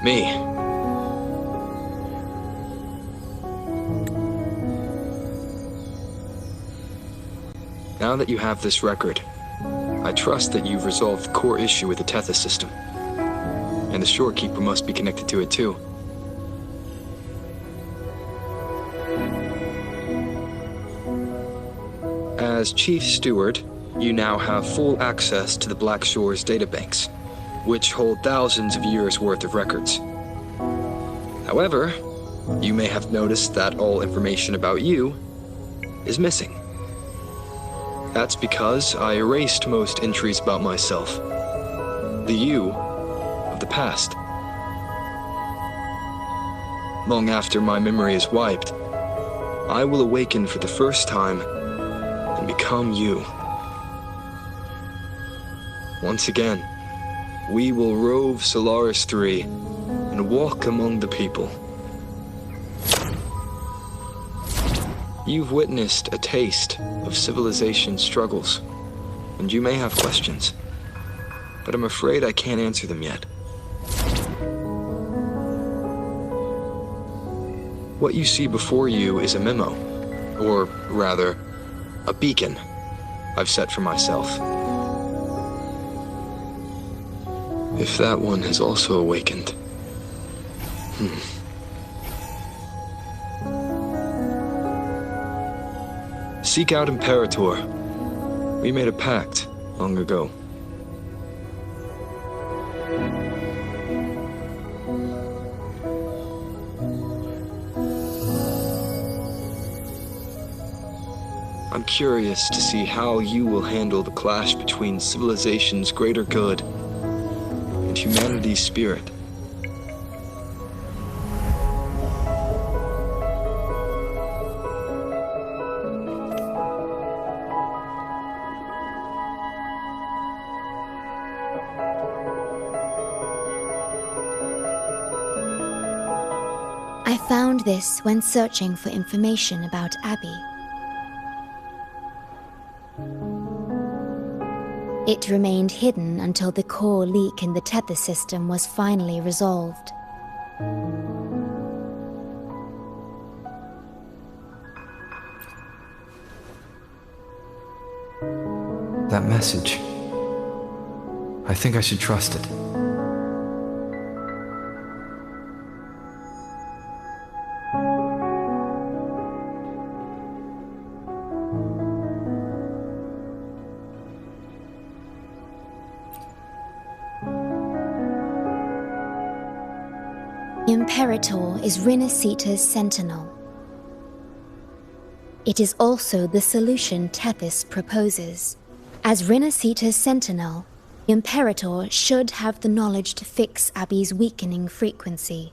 Me. Now that you have this record, I trust that you've resolved the core issue with the Tethys system. And the Shorekeeper must be connected to it too. As Chief Steward, you now have full access to the Black Shore's databanks, which hold thousands of years' worth of records. However, you may have noticed that all information about you is missing. That's because I erased most entries about myself. The you of the past. Long after my memory is wiped, I will awaken for the first time and become you. Once again, we will rove Solaris 3 and walk among the people. You've witnessed a taste of civilization's struggles, and you may have questions, but I'm afraid I can't answer them yet. What you see before you is a memo, or rather, a beacon I've set for myself. If that one has also awakened. Seek out Imperator. We made a pact long ago. I'm curious to see how you will handle the clash between civilization's greater good and humanity's spirit. I found this when searching for information about Abby. It remained hidden until the core leak in the Tethys system was finally resolved. That message. I think I should trust it. Imperator is Rinasita's sentinel. It is also the solution Tethys proposes. As Rinasita's sentinel, Imperator should have the knowledge to fix Abby's weakening frequency.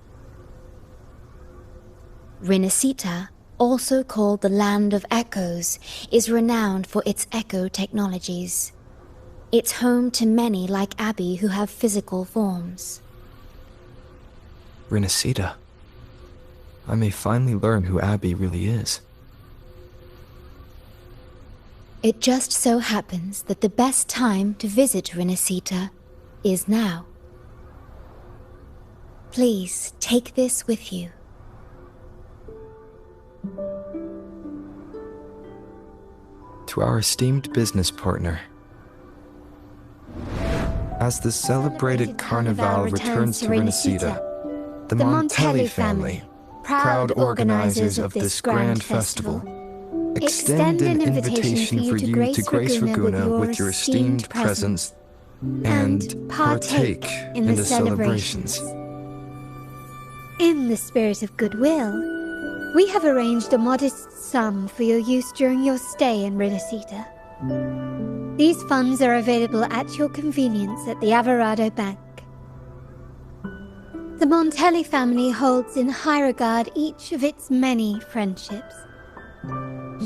Rinasita, also called the Land of Echoes, is renowned for its echo technologies. It's home to many like Abby who have physical forms. Rinasita. I may finally learn who Abby really is. It just so happens that the best time to visit Rinasita is now. Please take this with you. To our esteemed business partner. As the celebrated Carnival returns to Rinasita, the Montelli family, proud organizers of this grand festival, extend an invitation for you to grace Ragunna with your esteemed presence and partake in the celebrations. In the spirit of goodwill, we have arranged a modest sum for your use during your stay in Rinasita. These funds are available at your convenience at the Averado Bank. The Montelli family holds in high regard each of its many friendships.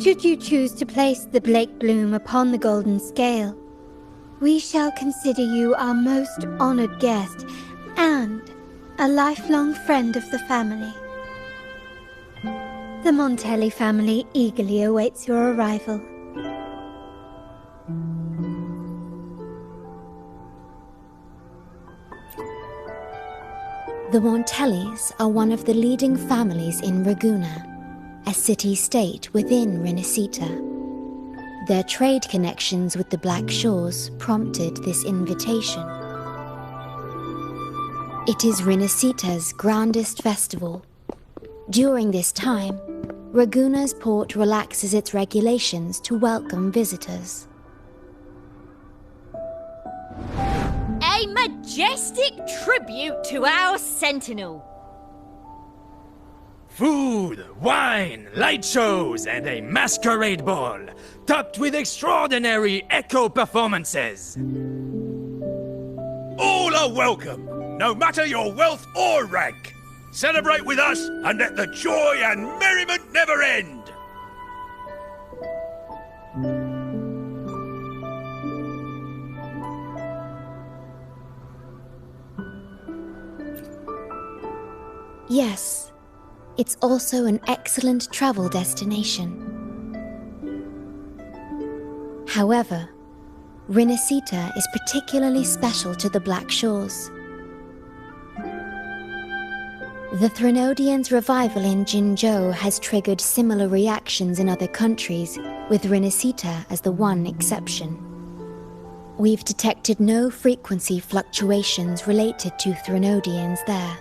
Should you choose to place the Blake Bloom upon the golden scale, we shall consider you our most honored guest and a lifelong friend of the family. The Montelli family eagerly awaits your arrival. The Montellis are one of the leading families in Raguna, a city-state within Rinascita. Their trade connections with the Black Shores prompted this invitation. It is Rinascita's grandest festival. During this time, Raguna's port relaxes its regulations to welcome visitors. A majestic tribute to our sentinel. Food, wine, light shows, and a masquerade ball, topped with extraordinary echo performances. All are welcome, no matter your wealth or rank. Celebrate with us and let the joy and merriment never end. Yes, it's also an excellent travel destination. However, Rinascita is particularly special to the Black Shores. The Threnodians' revival in Jinzhou has triggered similar reactions in other countries, with Rinascita as the one exception. We've detected no frequency fluctuations related to Threnodians there.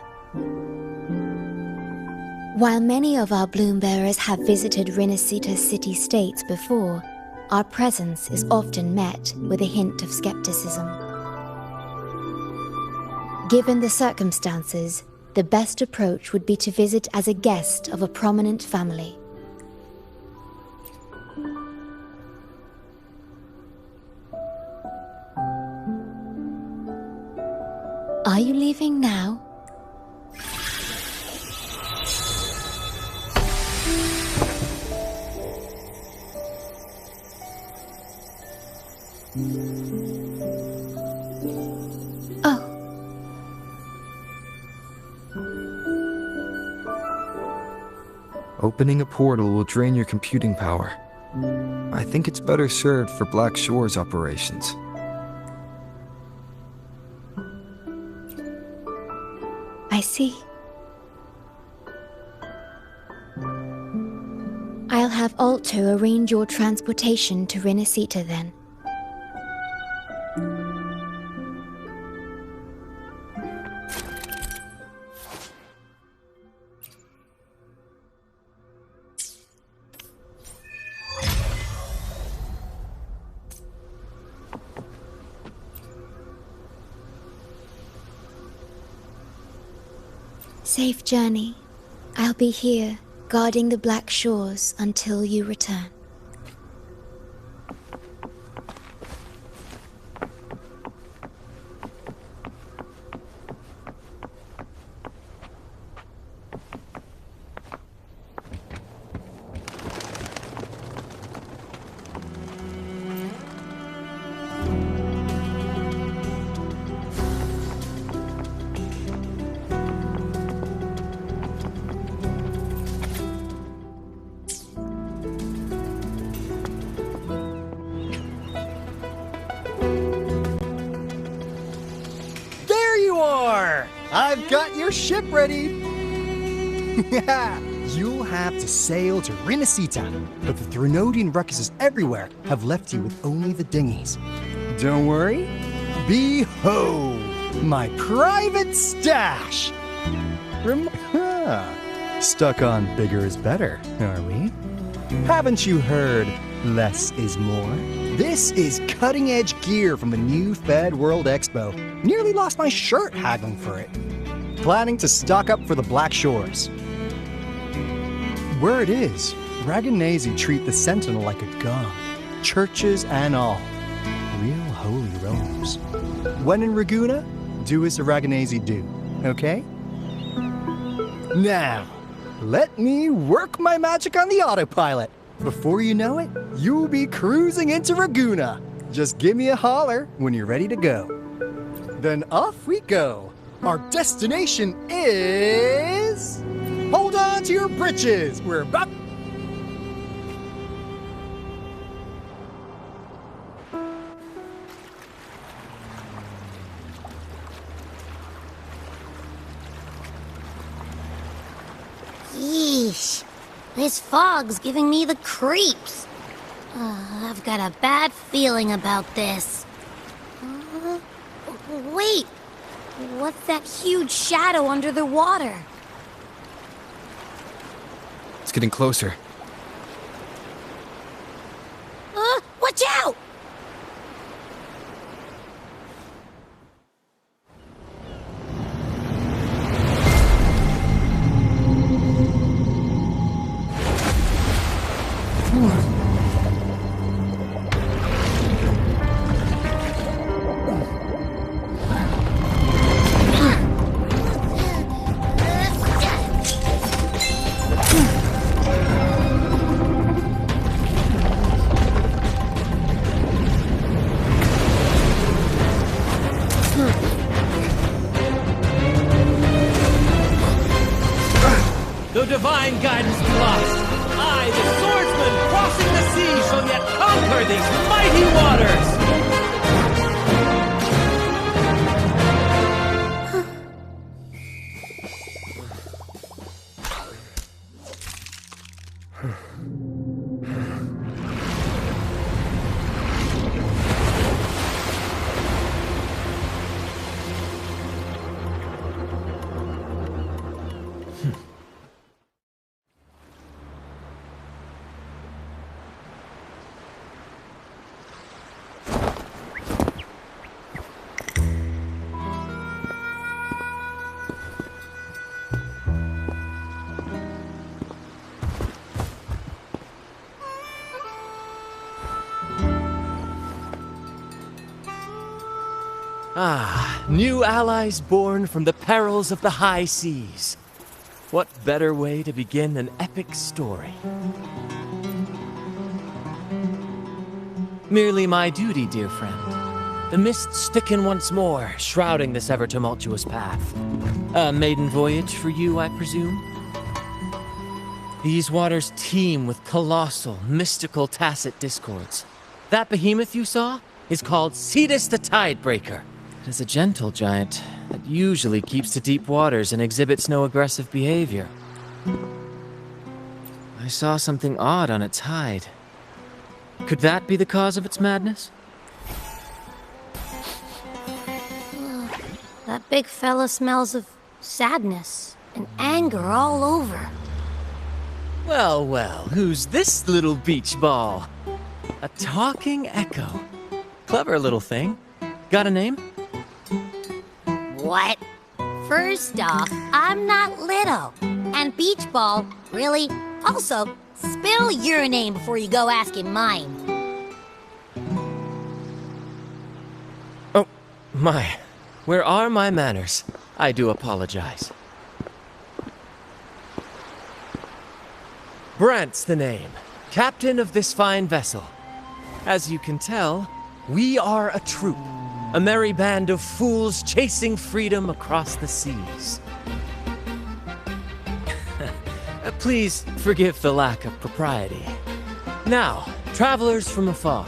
While many of our bloom-bearers have visited Rinascita city-states before, our presence is often met with a hint of skepticism. Given the circumstances, the best approach would be to visit as a guest of a prominent family. Are you leaving now? Oh. Opening a portal will drain your computing power. I think it's better served for Black Shores operations. I see. I'll have Alto arrange your transportation to Rinascita then. Safe journey. I'll be here, guarding the Black Shores until you return. I've got your ship ready! You'll have to sail to Rinascita, but the Threnodian ruckuses everywhere have left you with only the dinghies. Don't worry. Behold, my private stash! Stuck on bigger is better, are we? Haven't you heard less is more? This is cutting-edge gear from the new Fed World Expo. Nearly lost my shirt haggling for it. Planning to stock up for the Black Shores. Word is, Raganese treat the Sentinel like a god. Churches and all. Real holy rollers. When in Raguna, do as the Raganese do, okay? Now, let me work my magic on the autopilot. Before you know it, you'll be cruising into Raguna. Just give me a holler when you're ready to go. Then off we go. Our destination is... Hold on to your britches. We're about... Yeesh. This fog's giving me the creeps. I've got a bad feeling about this. Wait! What's that huge shadow under the water? It's getting closer. Watch out! Though divine guidance be lost, I, the swordsman crossing the sea, shall yet conquer these mighty waters! Ah, new allies born from the perils of the high seas. What better way to begin an epic story? Merely my duty, dear friend. The mists thicken once more, shrouding this ever-tumultuous path. A maiden voyage for you, I presume? These waters teem with colossal, mystical, tacit discords. That behemoth you saw is called Cetus the Tidebreaker. It is a gentle giant that usually keeps to deep waters and exhibits no aggressive behavior. I saw something odd on its hide. Could that be the cause of its madness? That big fella smells of sadness and anger all over. Well, well, who's this little beach ball? A talking echo. Clever little thing. Got a name? What? First off, I'm not little. And Beach Ball, really? Also, spill your name before you go asking mine. Oh, my. Where are my manners? I do apologize. Brant's the name. Captain of this fine vessel. As you can tell, we are a troop. A merry band of fools chasing freedom across the seas. Please forgive the lack of propriety. Now, travelers from afar,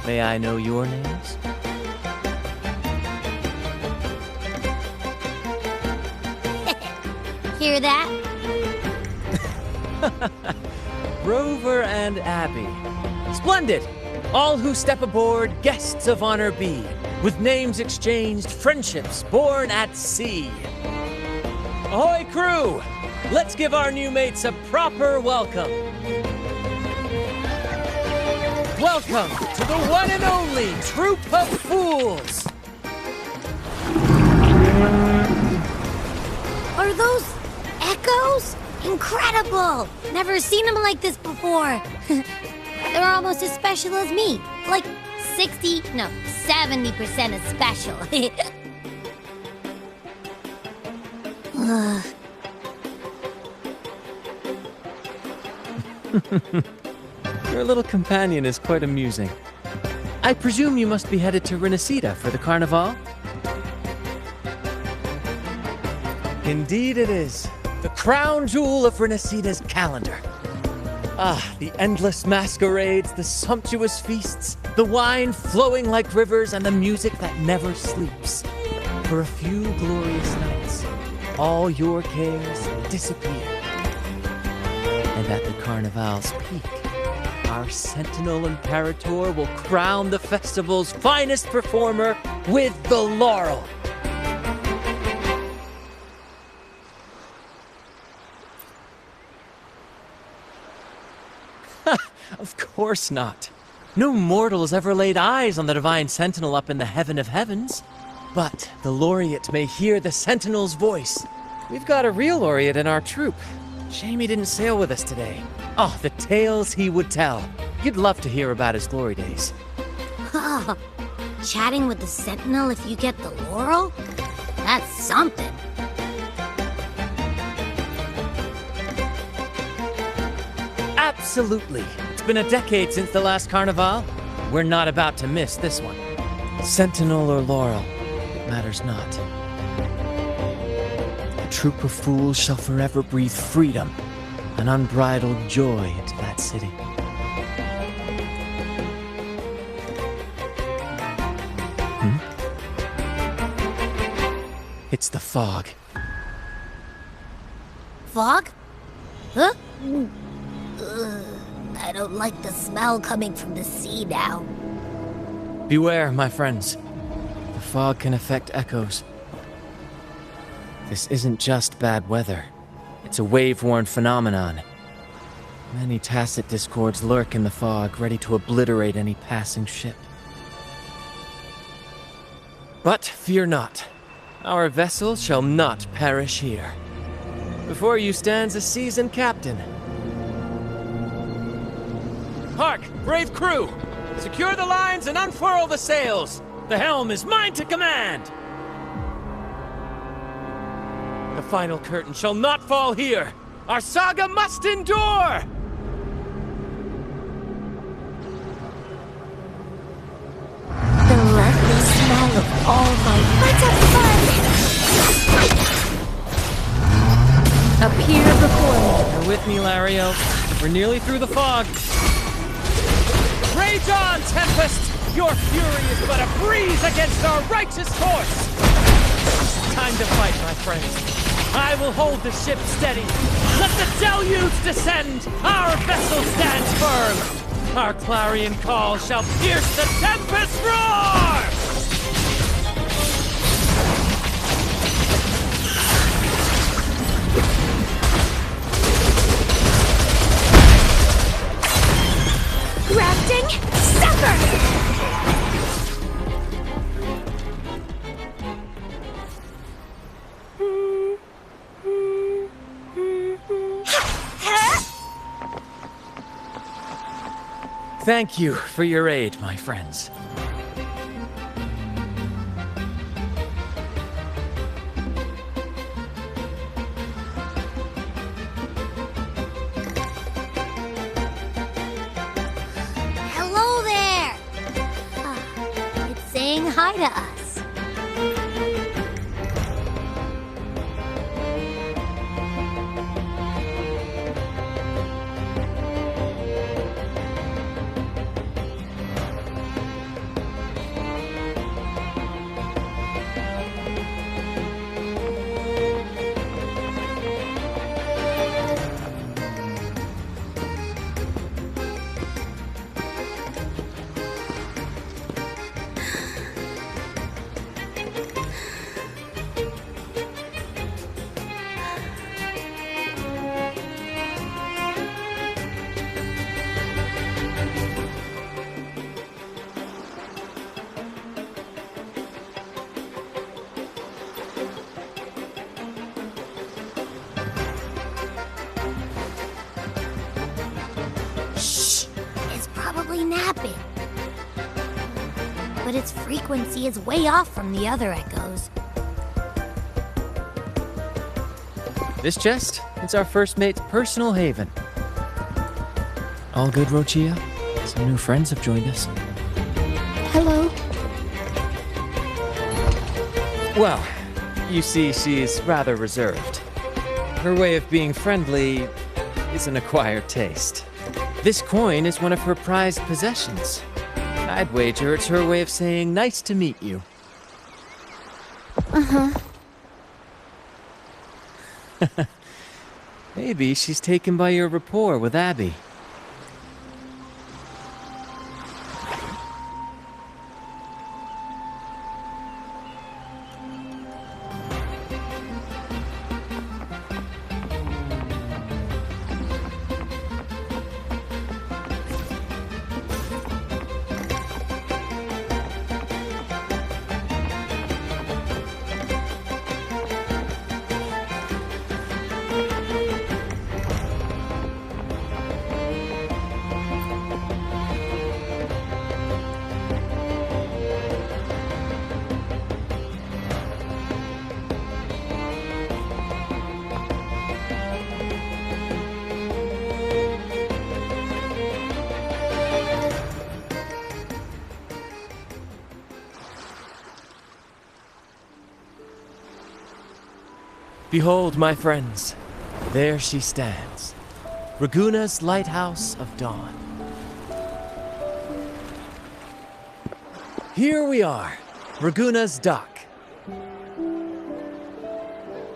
may I know your names? Hear that? Rover and Abby. Splendid! All who step aboard, guests of honor be. With names exchanged, friendships born at sea. Ahoy, crew! Let's give our new mates a proper welcome. Welcome to the one and only Troop of Fools! Are those echoes? Incredible! Never seen them like this before. They're almost as special as me. Like 70% as special. Your little companion is quite amusing. I presume you must be headed to Renacida for the Carnival? Indeed it is. The crown jewel of Renacida's calendar. Ah, the endless masquerades, the sumptuous feasts, the wine flowing like rivers, and the music that never sleeps. For a few glorious nights, all your cares disappear. at the Carnival's peak, our Sentinel Imperator will crown the festival's finest performer with the laurel. Of course not. No mortal has ever laid eyes on the Divine Sentinel up in the heaven of heavens. But the laureate may hear the Sentinel's voice. We've got a real laureate in our troop. Shame he didn't sail with us today. Oh, the tales he would tell. You'd love to hear about his glory days. Chatting with the Sentinel if you get the laurel? That's something. Absolutely. It's been a decade since the last Carnival. We're not about to miss this one. Sentinel or laurel, it matters not. The troop of fools shall forever breathe freedom and unbridled joy into that city. It's the fog. Fog? Huh? I don't like the smell coming from the sea now. Beware, my friends. The fog can affect echoes. This isn't just bad weather. It's a wave-worn phenomenon. Many tacit discords lurk in the fog, ready to obliterate any passing ship. But fear not. Our vessel shall not perish here. Before you stands a seasoned captain. Hark, brave crew! Secure the lines and unfurl the sails! The helm is mine to command! The final curtain shall not fall here! Our saga must endure! The lovely smell of all my... Let's have fun! Appear before me. You're with me, Lario. We're nearly through the fog. Rage on, Tempest! Your fury is but a breeze against our righteous course! Time to fight, my friends. I will hold the ship steady. Let the deluge descend! Our vessel stands firm! Our clarion call shall pierce the tempest roar! Grafting, sucker! Thank you for your aid, my friends. Hello there! It's saying hi to us. Napping. But its frequency is way off from the other echoes. This chest, it's our first mate's personal haven. All good, Rochia? Some new friends have joined us. Hello. Well, you see, she's rather reserved. Her way of being friendly is an acquired taste. This coin is one of her prized possessions. I'd wager it's her way of saying nice to meet you. Maybe she's taken by your rapport with Abby. Behold, my friends, there she stands, Raguna's Lighthouse of Dawn. Here we are, Raguna's dock.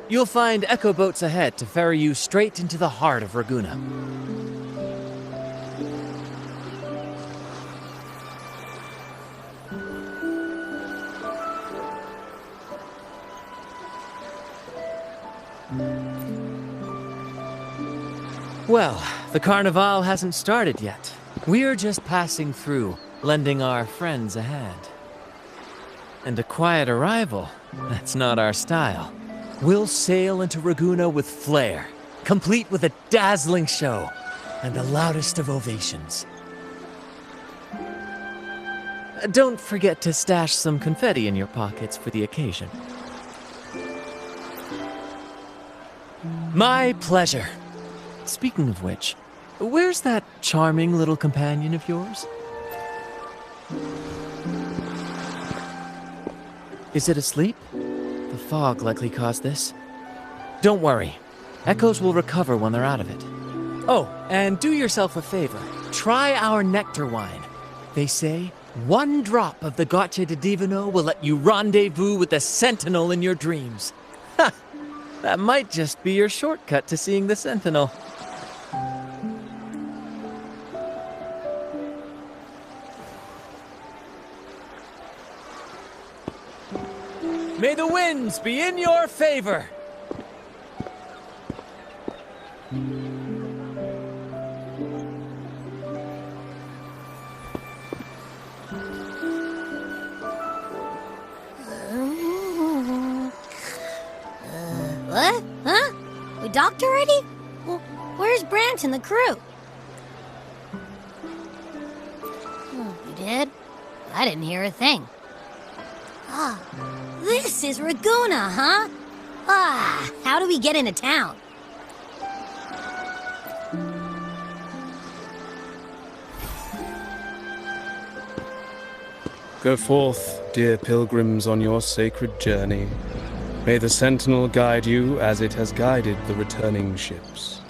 You'll find echo boats ahead to ferry you straight into the heart of Raguna. Well, the Carnival hasn't started yet. We're just passing through, lending our friends a hand. And a quiet arrival, that's not our style. We'll sail into Raguna with flair, complete with a dazzling show and the loudest of ovations. Don't forget to stash some confetti in your pockets for the occasion. My pleasure. Speaking of which, where's that charming little companion of yours? Is it asleep? The fog likely caused this. Don't worry. Echoes will recover when they're out of it. Oh, and do yourself a favor. Try our nectar wine. They say one drop of the Gocce di Divino will let you rendezvous with the Sentinel in your dreams. Ha! That might just be your shortcut to seeing the Sentinel. May the winds be in your favor! What? Huh? We docked already? Well, where's Brant and the crew? You did? I didn't hear a thing. Ah, this is Raguna, huh? Ah, how do we get into town? Go forth, dear pilgrims, on your sacred journey. May the Sentinel guide you as it has guided the returning ships.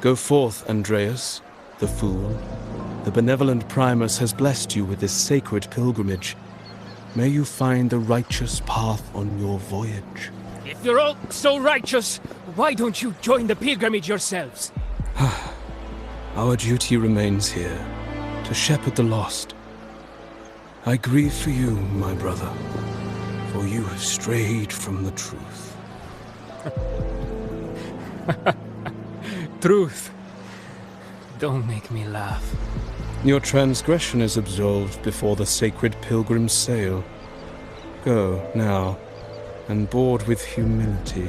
Go forth, Andreas, the fool. The benevolent Primus has blessed you with this sacred pilgrimage. May you find the righteous path on your voyage. If you're all so righteous, why don't you join the pilgrimage yourselves? Our duty remains here, to shepherd the lost. I grieve for you, my brother, for you have strayed from the truth. Truth. Don't make me laugh. Your transgression is absolved before the sacred pilgrims sail. Go, now, and board with humility.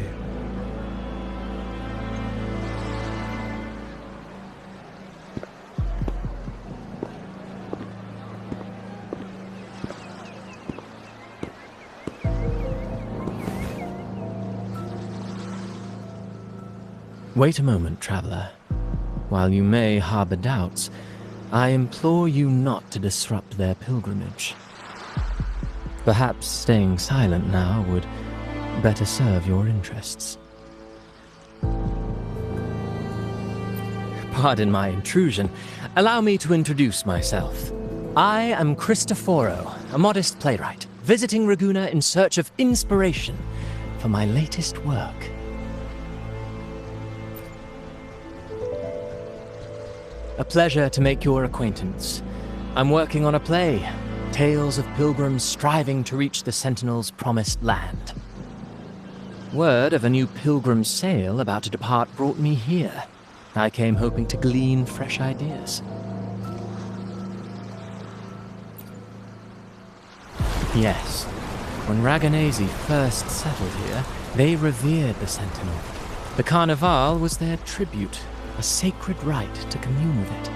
Wait a moment, traveler. While you may harbor doubts, I implore you not to disrupt their pilgrimage. Perhaps staying silent now would better serve your interests. Pardon my intrusion. Allow me to introduce myself. I am Cristoforo, a modest playwright, visiting Ragunna in search of inspiration for my latest work. A pleasure to make your acquaintance. I'm working on a play, tales of pilgrims striving to reach the Sentinel's promised land. Word of a new pilgrim sail about to depart brought me here. I came hoping to glean fresh ideas. Yes, when Raganesi first settled here, they revered the Sentinel. The Carnival was their tribute, a sacred rite to commune with it.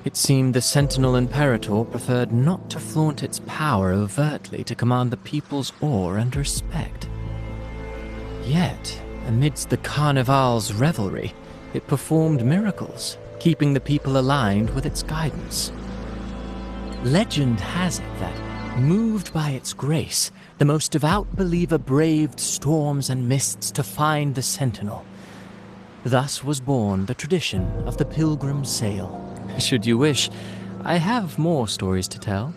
It seemed the Sentinel Imperator preferred not to flaunt its power overtly to command the people's awe and respect. Yet, amidst the Carnival's revelry, it performed miracles, keeping the people aligned with its guidance. Legend has it that, moved by its grace, the most devout believer braved storms and mists to find the Sentinel. Thus was born the tradition of the pilgrim sail. Should you wish, I have more stories to tell.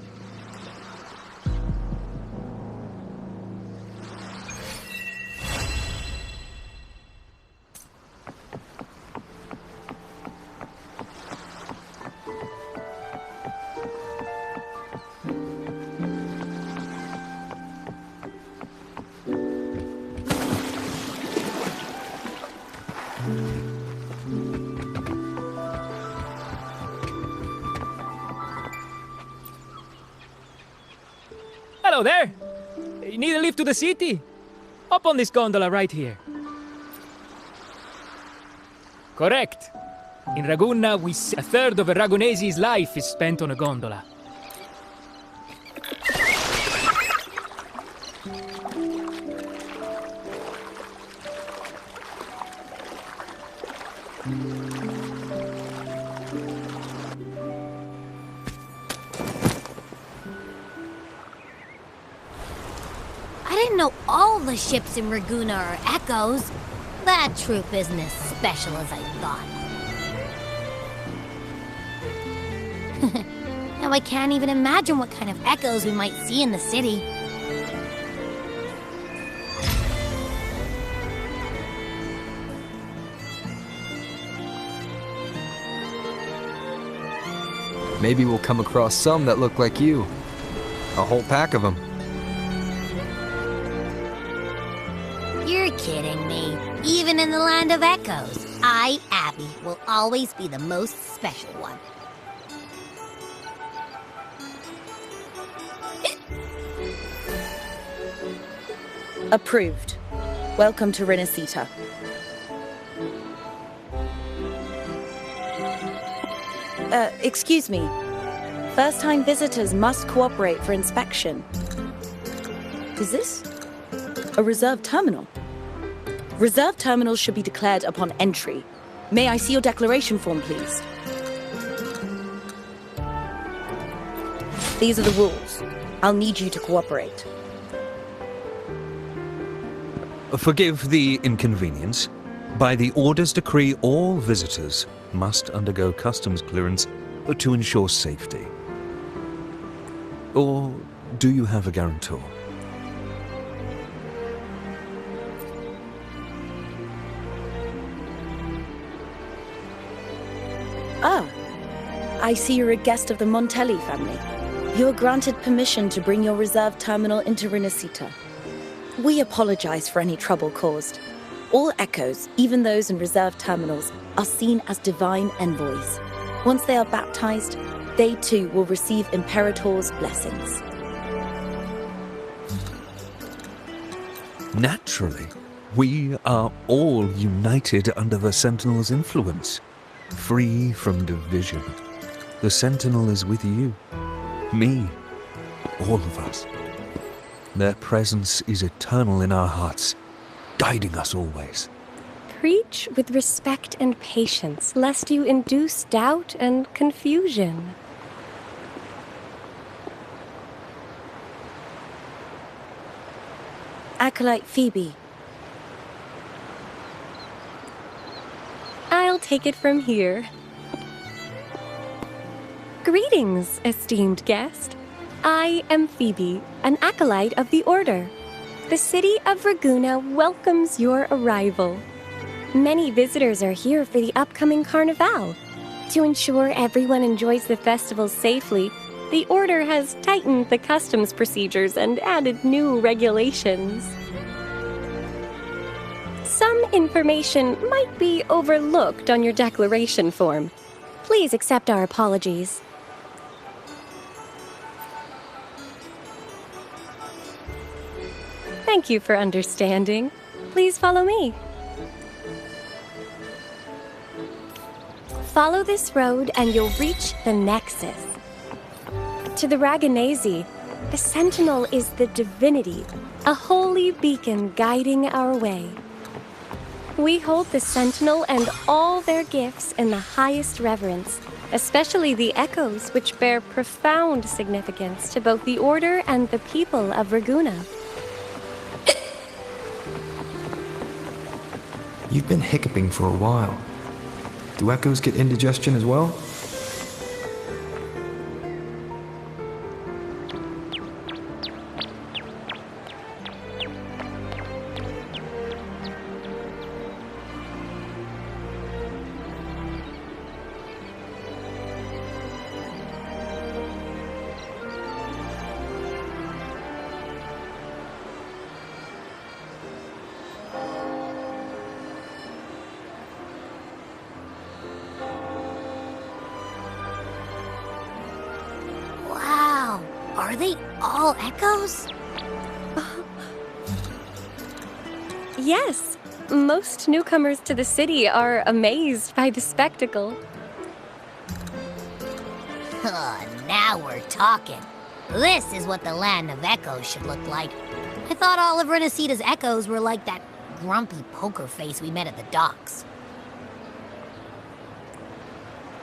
Hello there! You need a lift to the city? Hop on this gondola right here. Correct. In Ragunna, a third of a Ragunesi's life is spent on a gondola. I didn't know all the ships in Ragunna are echoes. That troop isn't as special as I thought. Now I can't even imagine what kind of echoes we might see in the city. Maybe we'll come across some that look like you. A whole pack of them. You're kidding me. Even in the land of echoes, I, Abby, will always be the most special one. Approved. Welcome to Renacita. Excuse me. First-time visitors must cooperate for inspection. Is this a reserve terminal? Reserve terminals should be declared upon entry. May I see your declaration form, please? These are the rules. I'll need you to cooperate. Forgive the inconvenience. By the Order's decree, all visitors must undergo customs clearance to ensure safety. Or do you have a guarantor? Ah, I see you're a guest of the Montelli family. You are granted permission to bring your reserve terminal into Renacita. We apologize for any trouble caused. All echoes, even those in reserve terminals, are seen as divine envoys. Once they are baptized, they too will receive Imperator's blessings. Naturally, we are all united under the Sentinel's influence, free from division. The Sentinel is with you, me, all of us. Their presence is eternal in our hearts, guiding us always. Preach with respect and patience, lest you induce doubt and confusion. Acolyte Phoebe. I'll shall take it from here. Greetings, esteemed guest. I am Phoebe, an acolyte of the Order. The city of Raguna welcomes your arrival. Many visitors are here for the upcoming Carnival. To ensure everyone enjoys the festival safely, the Order has tightened the customs procedures and added new regulations. Some information might be overlooked on your declaration form. Please accept our apologies. Thank you for understanding. Please follow me. Follow this road and you'll reach the Nexus. To the Raganese, the Sentinel is the divinity, a holy beacon guiding our way. We hold the Sentinel and all their gifts in the highest reverence, especially the echoes, which bear profound significance to both the Order and the people of Raguna. You've been hiccuping for a while. Do echoes get indigestion as well? Are they all echoes? Yes. Most newcomers to the city are amazed by the spectacle. Now we're talking. This is what the land of echoes should look like. I thought all of Renacita's echoes were like that grumpy poker face we met at the docks.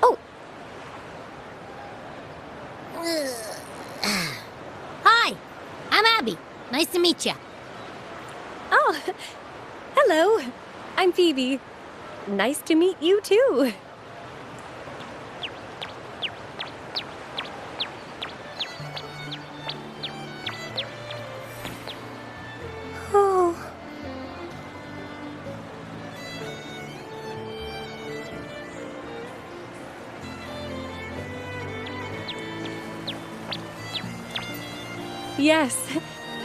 Oh! Hi, I'm Abby. Nice to meet you. Oh, hello. I'm Phoebe. Nice to meet you too. Oh. Yes,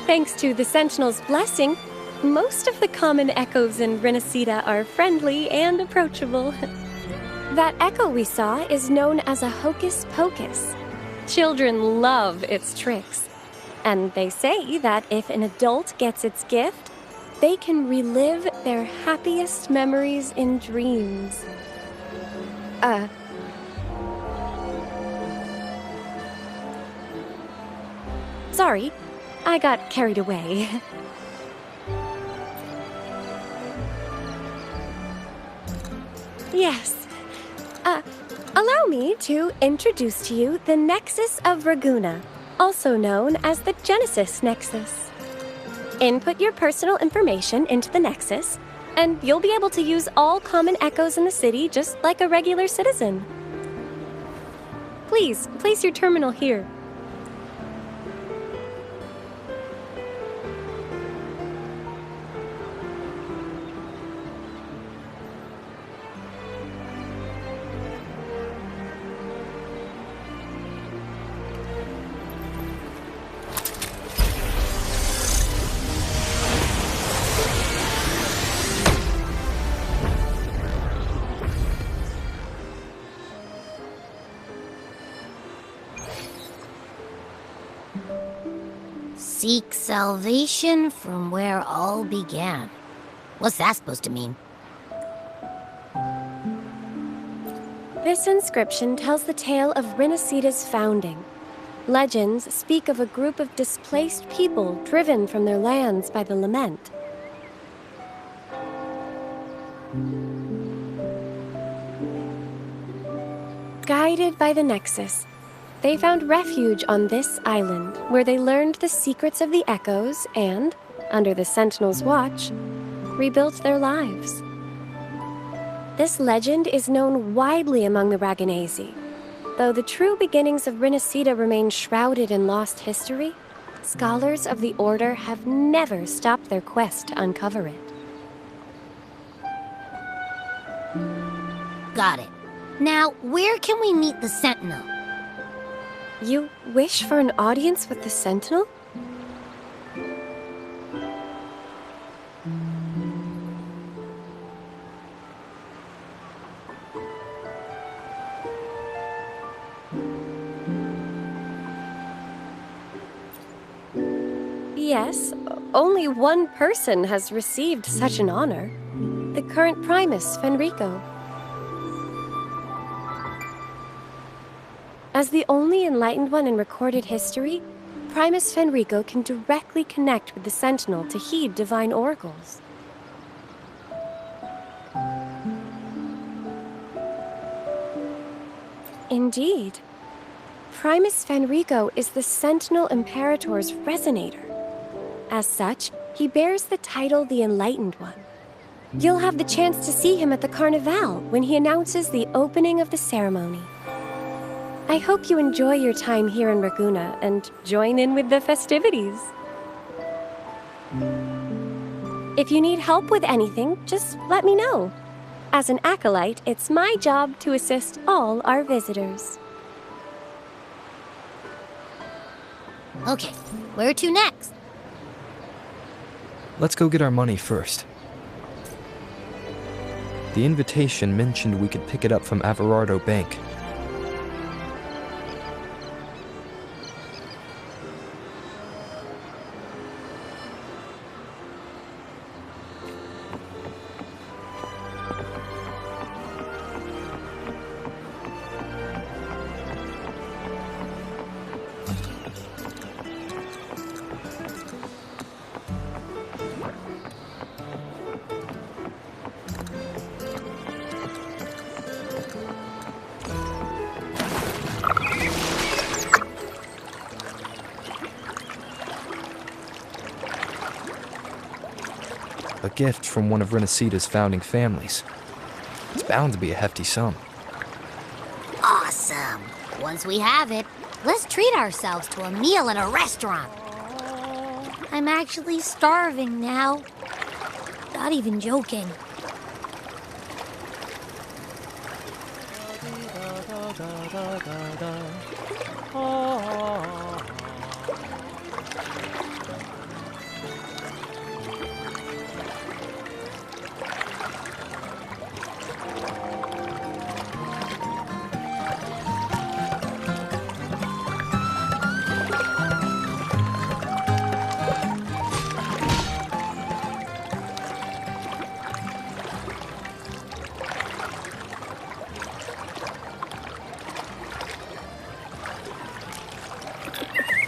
thanks to the Sentinel's blessing, most of the common echoes in Renacita are friendly and approachable. That echo we saw is known as a hocus pocus. Children love its tricks, and they say that if an adult gets its gift, they can relive their happiest memories in dreams. Sorry, I got carried away. Yes. Allow me to introduce to you the Nexus of Raguna, also known as the Genesis Nexus. Input your personal information into the Nexus, and you'll be able to use all common echoes in the city just like a regular citizen. Please, place your terminal here. Seek salvation from where all began. What's that supposed to mean? This inscription tells the tale of Renacita's founding. Legends speak of a group of displaced people driven from their lands by the lament. Guided by the Nexus, they found refuge on this island, where they learned the secrets of the echoes and, under the Sentinel's watch, rebuilt their lives. This legend is known widely among the Raganesi. Though the true beginnings of Rinascita remain shrouded in lost history, scholars of the Order have never stopped their quest to uncover it. Got it. Now, where can we meet the Sentinel? You wish for an audience with the Sentinel? Yes, only one person has received such an honor. The current Primus, Fenrico. As the only enlightened one in recorded history, Primus Fenrico can directly connect with the Sentinel to heed divine oracles. Indeed. Primus Fenrico is the Sentinel Imperator's resonator. As such, he bears the title the Enlightened One. You'll have the chance to see him at the Carnival when he announces the opening of the ceremony. I hope you enjoy your time here in Raguna and join in with the festivities. If you need help with anything, just let me know. As an acolyte, it's my job to assist all our visitors. Okay, where to next? Let's go get our money first. The invitation mentioned we could pick it up from Averardo Bank. A gift from one of Rinascita's founding families. It's bound to be a hefty sum. Awesome. Once we have it, let's treat ourselves to a meal at a restaurant. I'm actually starving now. Not even joking.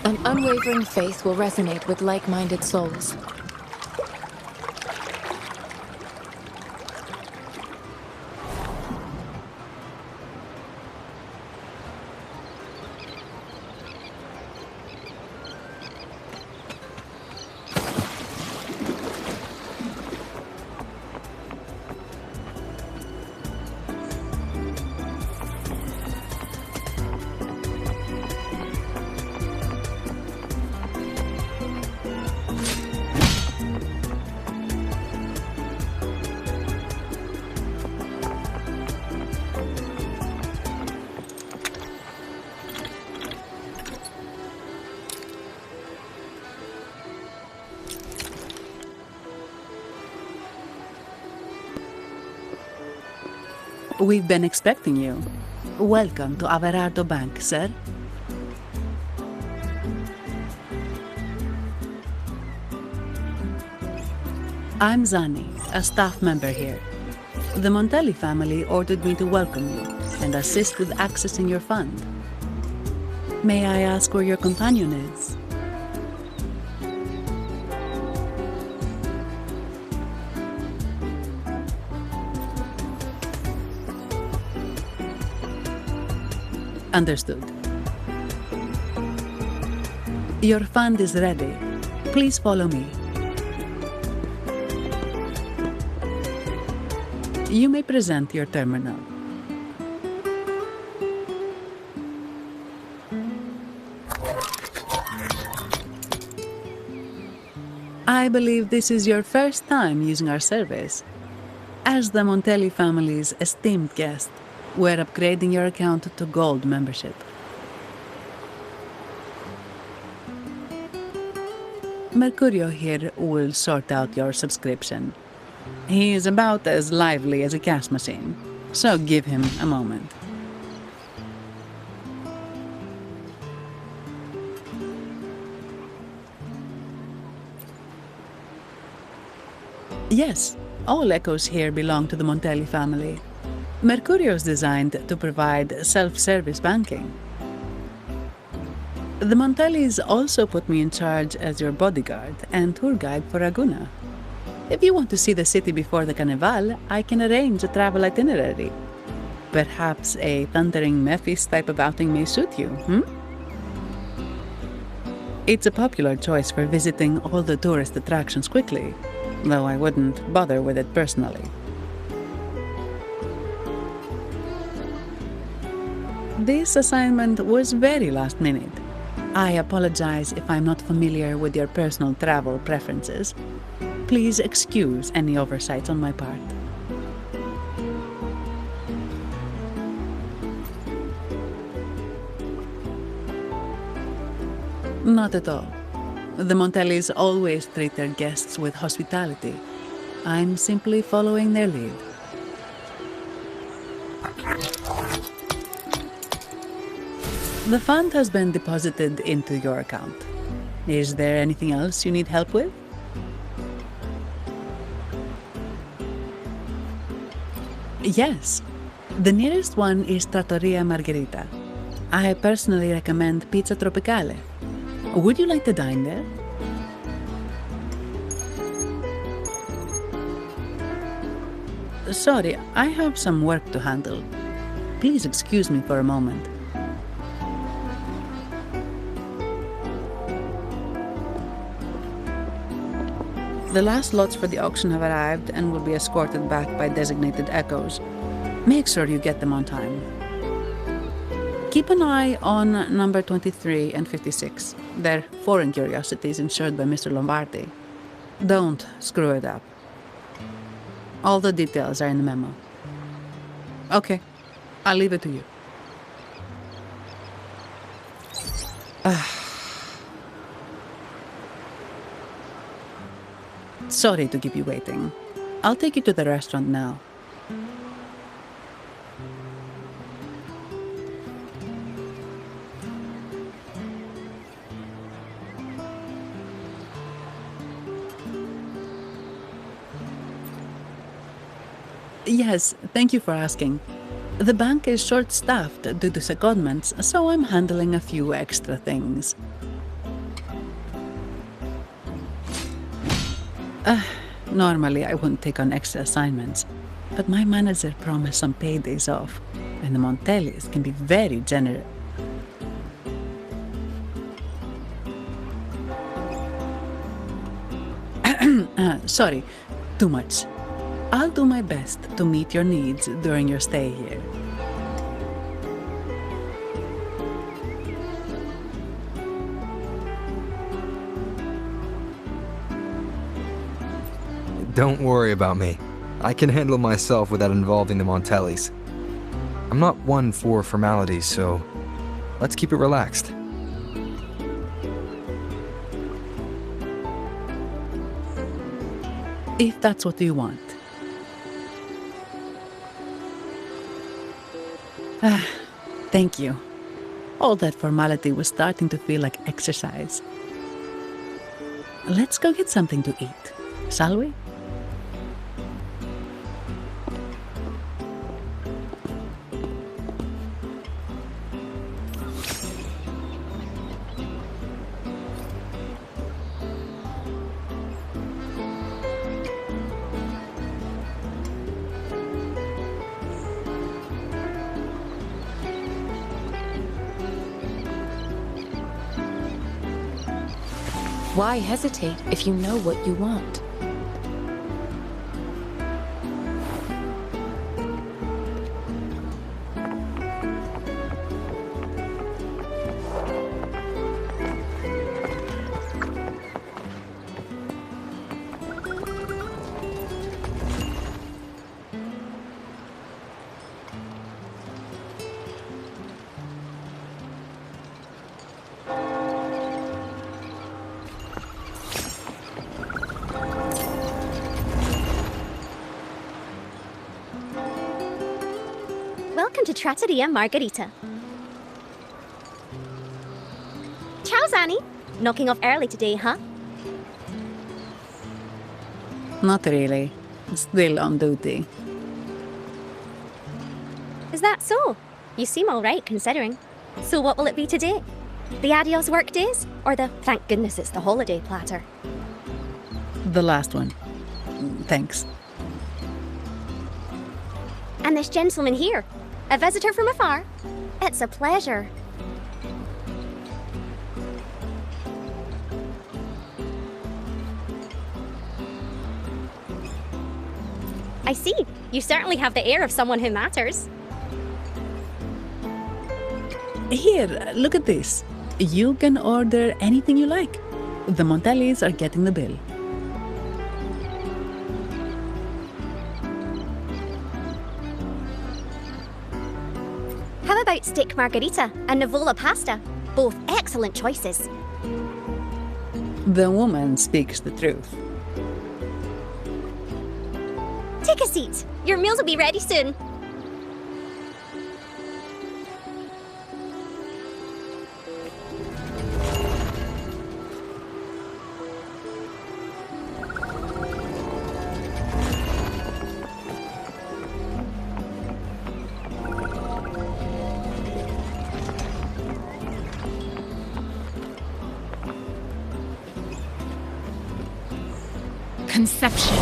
An unwavering faith will resonate with like-minded souls. We've been expecting you. Welcome to Averardo Bank, sir. I'm Zani, a staff member here. The Montelli family ordered me to welcome you and assist with accessing your fund. May I ask where your companion is? Understood. Your fund is ready. Please follow me. You may present your terminal. I believe this is your first time using our service. As the Montelli family's esteemed guest, we're upgrading your account to Gold membership. Mercurio here will sort out your subscription. He is about as lively as a cash machine, so give him a moment. Yes, all echoes here belong to the Montelli family. Mercurio is designed to provide self-service banking. The Montellis also put me in charge as your bodyguard and tour guide for Ragusa. If you want to see the city before the Carnival, I can arrange a travel itinerary. Perhaps a thundering Memphis type of outing may suit you, It's a popular choice for visiting all the tourist attractions quickly, though I wouldn't bother with it personally. This assignment was very last minute. I apologize if I'm not familiar with your personal travel preferences. Please excuse any oversights on my part. Not at all. The Montellis always treat their guests with hospitality. I'm simply following their lead. The fund has been deposited into your account. Is there anything else you need help with? Yes. The nearest one is Trattoria Margherita. I personally recommend Pizza Tropicale. Would you like to dine there? Sorry, I have some work to handle. Please excuse me for a moment. The last lots for the auction have arrived and will be escorted back by designated echoes. Make sure you get them on time. Keep an eye on number 23 and 56. They're foreign curiosities insured by Mr. Lombardi. Don't screw it up. All the details are in the memo. Okay, I'll leave it to you. Sorry to keep you waiting. I'll take you to the restaurant now. Yes, thank you for asking. The bank is short-staffed due to secondments, so I'm handling a few extra things. Normally I wouldn't take on extra assignments, but my manager promised some paydays off, and the Montellis can be very generous. Sorry, too much. I'll do my best to meet your needs during your stay here. Don't worry about me. I can handle myself without involving the Montellis. I'm not one for formalities, so let's keep it relaxed. If that's what you want. Thank you. All that formality was starting to feel like exercise. Let's go get something to eat, shall we? Why hesitate if you know what you want? Welcome to Trattoria Margherita. Ciao, Zanni. Knocking off early today, huh? Not really. Still on duty. Is that so? You seem all right, considering. So what will it be today? The adios work days? Or the thank goodness it's the holiday platter? The last one. Thanks. And this gentleman here, a visitor from afar. It's a pleasure. I see. You certainly have the air of someone who matters. Here, look at this. You can order anything you like. The Montellis are getting the bill. How about steak margarita and Nivola pasta? Both excellent choices. The woman speaks the truth. Take a seat. Your meals will be ready soon. Conception.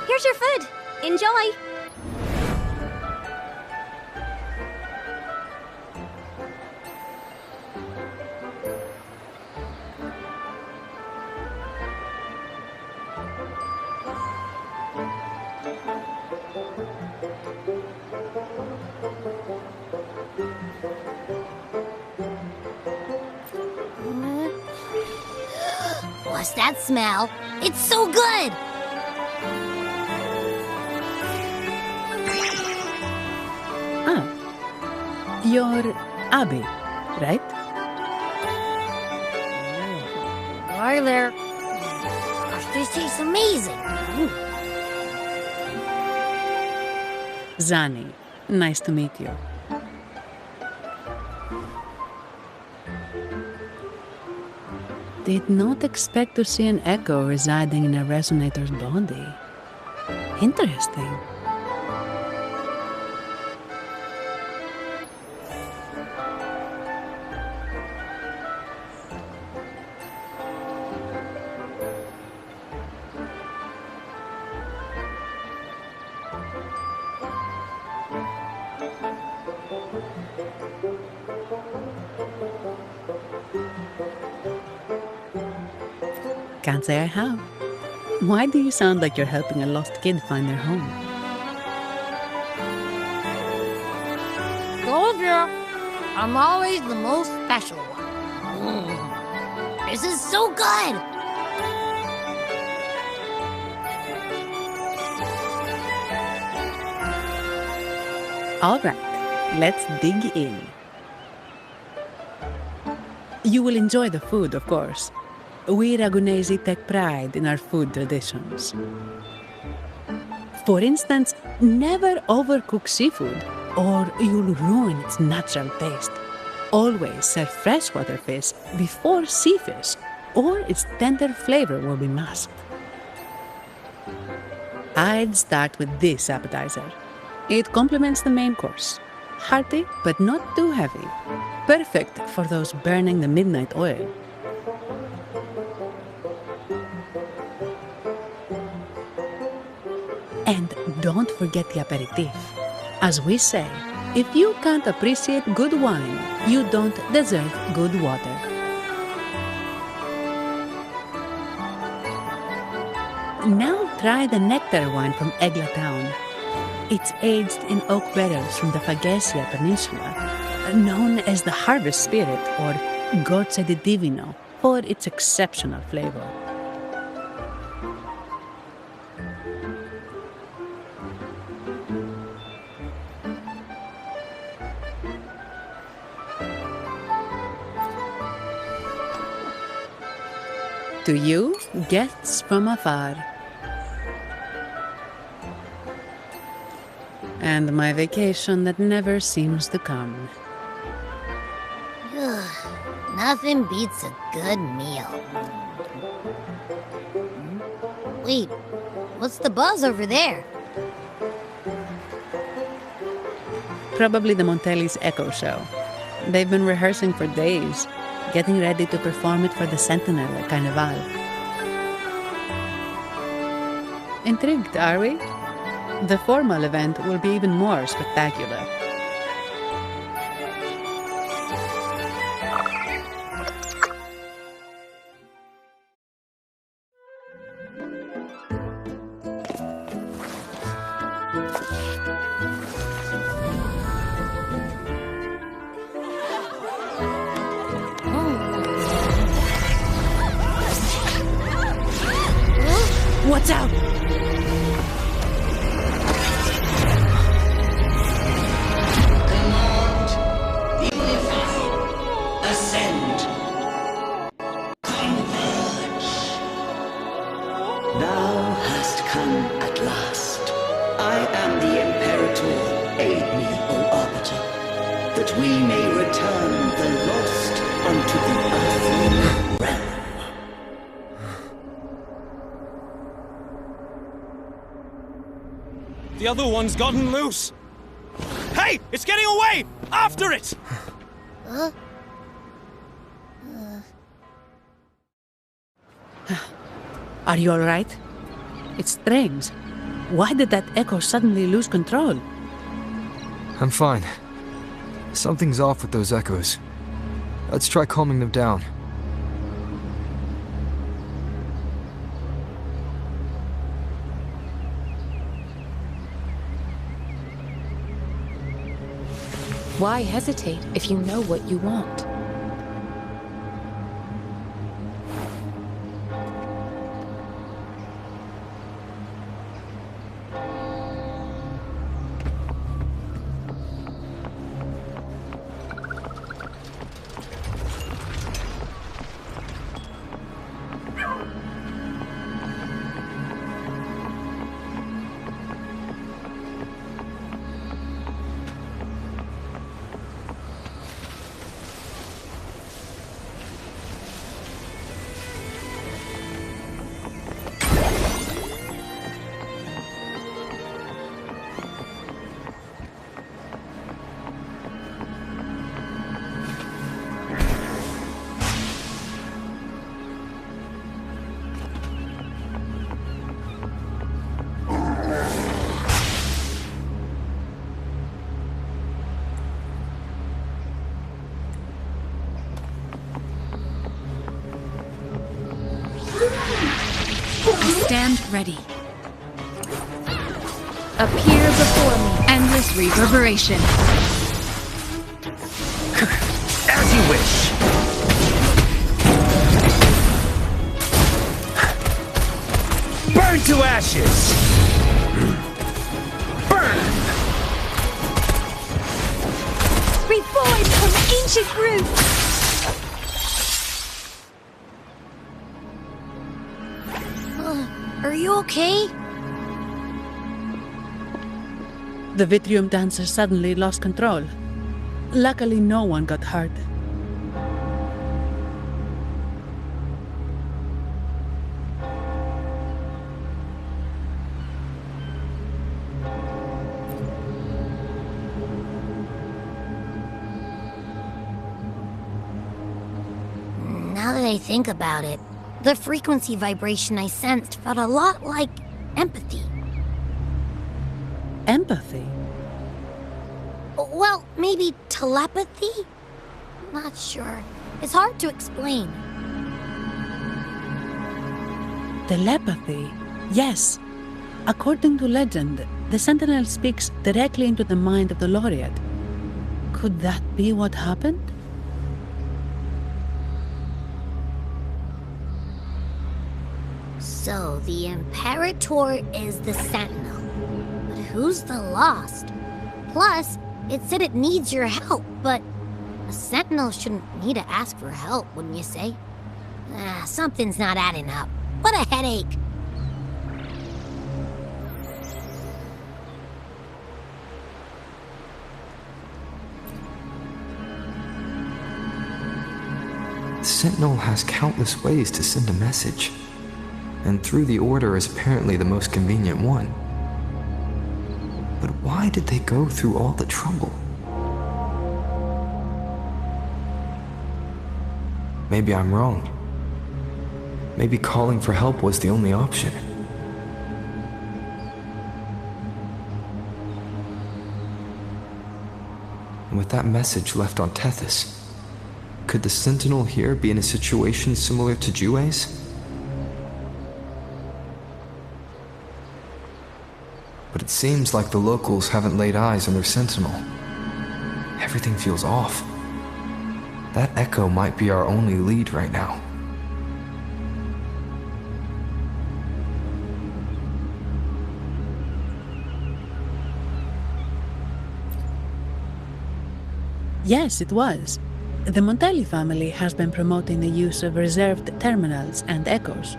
Here's your food. Enjoy. What's that smell? It's so good! You're Abby, right? Are there? Gosh, this tastes amazing. Zanni, nice to meet you. Did not expect to see an echo residing in a resonator's body. Interesting. Can't say I have. Why do you sound like you're helping a lost kid find their home? Told you, I'm always the most special one. This is so good! All right, let's dig in. You will enjoy the food, of course. We Ragunesi take pride in our food traditions. For instance, never overcook seafood, or you'll ruin its natural taste. Always serve freshwater fish before sea fish, or its tender flavor will be masked. I'd start with this appetizer. It complements the main course. Hearty, but not too heavy. Perfect for those burning the midnight oil. And don't forget the aperitif. As we say, if you can't appreciate good wine, you don't deserve good water. Now try the nectar wine from Egla Town. It's aged in oak barrels from the Faghesia Peninsula, known as the Harvest Spirit or Gozze di Divino for its exceptional flavor. To you, guests from afar. And my vacation that never seems to come. Nothing beats a good meal. Wait, what's the buzz over there? Probably the Montelli's Echo Show. They've been rehearsing for days, getting ready to perform it for the Sentinel at Carnival. Intrigued, are we? The formal event will be even more spectacular. Watch out! Ascend. Converge. Thou hast come at last. I am the Imperator. Aid me, O Arbiter, that we may return the lost unto the earthly realm. The other one's gotten loose. Hey! It's getting away! After it! Are you all right? It's strange. Why did that echo suddenly lose control? I'm fine. Something's off with those echoes. Let's try calming them down. Why hesitate if you know what you want? Stand ready. Appear before me. Endless reverberation. As you wish. Burn to ashes! Burn! Reborn from ancient roots! Are you okay? The Vitrium dancer suddenly lost control. Luckily, no one got hurt. Now that I think about it, the frequency vibration I sensed felt a lot like empathy. Empathy? Well, maybe telepathy? Not sure. It's hard to explain. Telepathy? Yes. According to legend, the Sentinel speaks directly into the mind of the Laureate. Could that be what happened? So, the Imperator is the Sentinel. But who's the Lost? Plus, it said it needs your help, but a Sentinel shouldn't need to ask for help, wouldn't you say? Something's not adding up. What a headache. The Sentinel has countless ways to send a message, and through the Order is apparently the most convenient one. But why did they go through all the trouble? Maybe I'm wrong. Maybe calling for help was the only option. And with that message left on Tethys, could the Sentinel here be in a situation similar to Jue's? But it seems like the locals haven't laid eyes on their Sentinel. Everything feels off. That echo might be our only lead right now. Yes, it was. The Montelli family has been promoting the use of reserved terminals and echoes.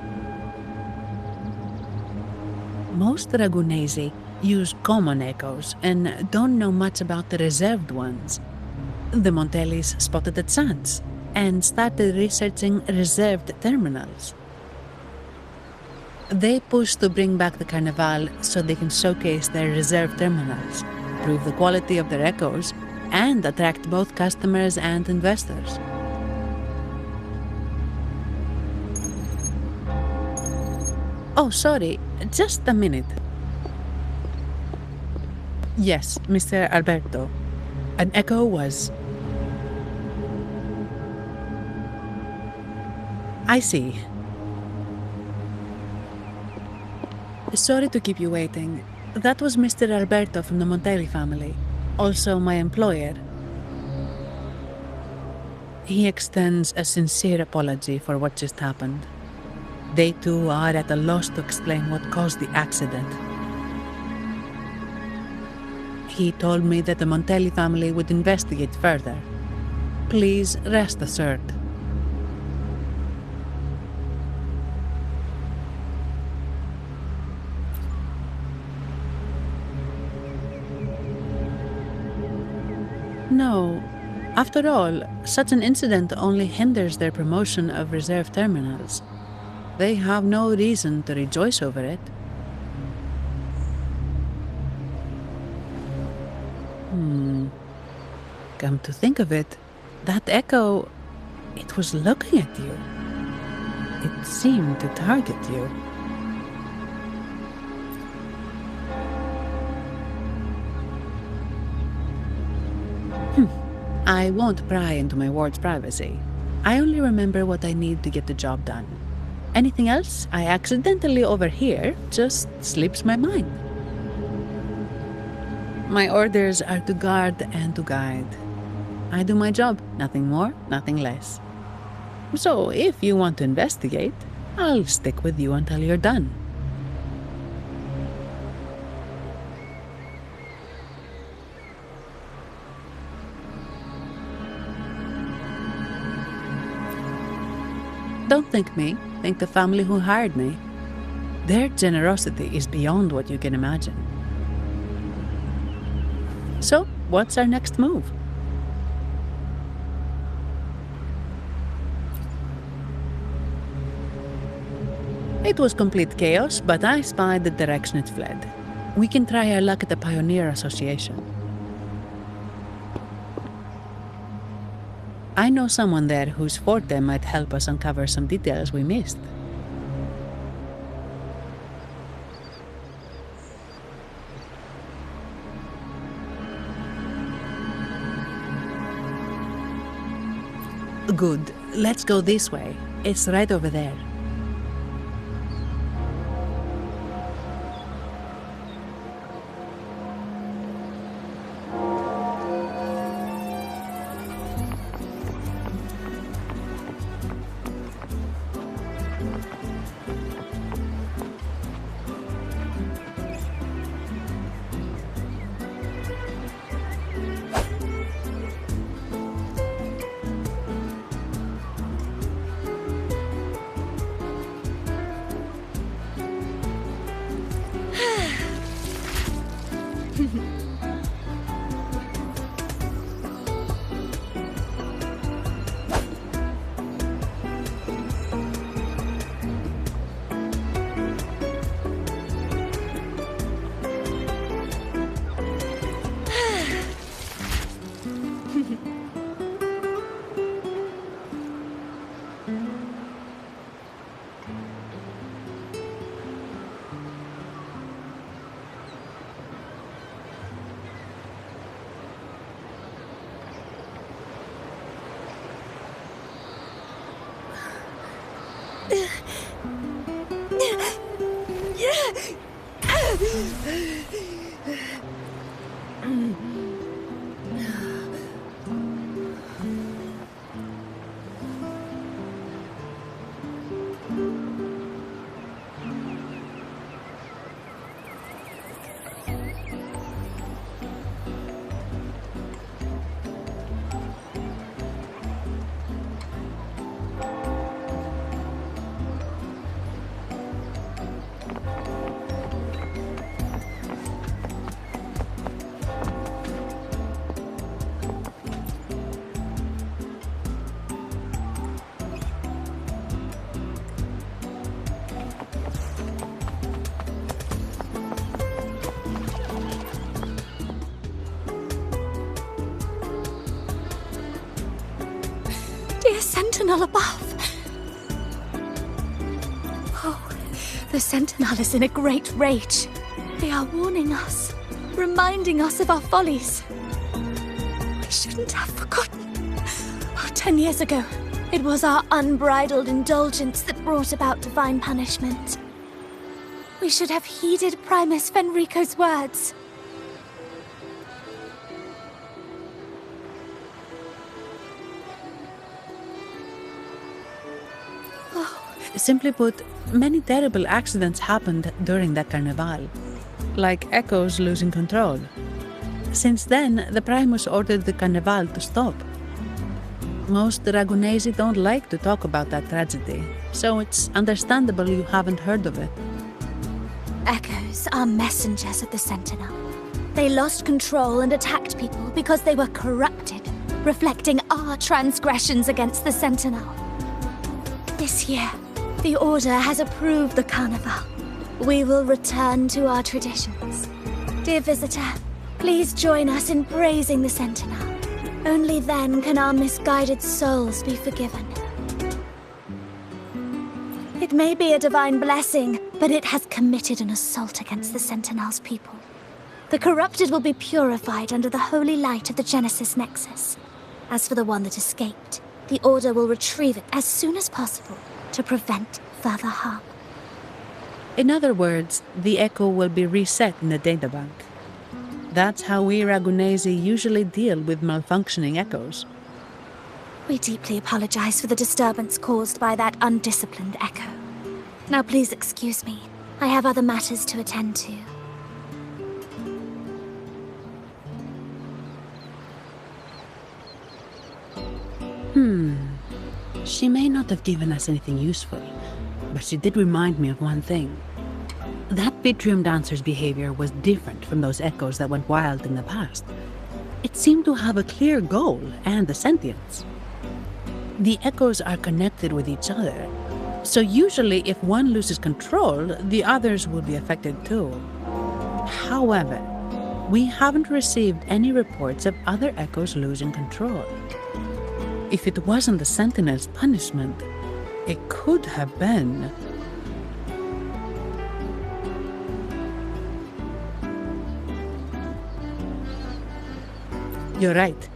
Most Ragunesi use common echoes and don't know much about the reserved ones. The Montellis spotted the chance and started researching reserved terminals. They pushed to bring back the Carnival so they can showcase their reserved terminals, prove the quality of their echoes, and attract both customers and investors. Oh, sorry, just a minute. Yes, Mr. Alberto. An echo was... I see. Sorry to keep you waiting. That was Mr. Alberto from the Montelli family, also my employer. He extends a sincere apology for what just happened. They too are at a loss to explain what caused the accident. He told me that the Montelli family would investigate further. Please rest assured. No. After all, such an incident only hinders their promotion of reserve terminals. They have no reason to rejoice over it. Come to think of it, that echo, it was looking at you. It seemed to target you. I won't pry into my ward's privacy. I only remember what I need to get the job done. Anything else I accidentally overhear just slips my mind. My orders are to guard and to guide. I do my job, nothing more, nothing less. So if you want to investigate, I'll stick with you until you're done. Don't thank me, thank the family who hired me. Their generosity is beyond what you can imagine. So, what's our next move? It was complete chaos, but I spied the direction it fled. We can try our luck at the Pioneer Association. I know someone there whose forte might help us uncover some details we missed. Good. Let's go this way. It's right over there. Dear Sentinel above! Oh, the Sentinel is in a great rage. They are warning us, reminding us of our follies. We shouldn't have forgotten. 10 years ago, it was our unbridled indulgence that brought about divine punishment. We should have heeded Primus Fenrico's words. Simply put, many terrible accidents happened during that carnival, like Echoes losing control. Since then, the Primus ordered the carnival to stop. Most Ragunesi don't like to talk about that tragedy, so it's understandable you haven't heard of it. Echoes are messengers of the Sentinel. They lost control and attacked people because they were corrupted, reflecting our transgressions against the Sentinel. This year, the Order has approved the carnival. We will return to our traditions. Dear visitor, please join us in praising the Sentinel. Only then can our misguided souls be forgiven. It may be a divine blessing, but it has committed an assault against the Sentinel's people. The corrupted will be purified under the holy light of the Genesis Nexus. As for the one that escaped, the Order will retrieve it as soon as possible to prevent further harm. In other words, the Echo will be reset in the databank. That's how we Ragunesi usually deal with malfunctioning Echoes. We deeply apologize for the disturbance caused by that undisciplined Echo. Now please excuse me. I have other matters to attend to. She may not have given us anything useful, but she did remind me of one thing. That Vitrium dancer's behavior was different from those Echoes that went wild in the past. It seemed to have a clear goal and a sentience. The Echoes are connected with each other, so usually if one loses control, the others will be affected too. However, we haven't received any reports of other Echoes losing control. If it wasn't the Sentinel's punishment, it could have been... You're right.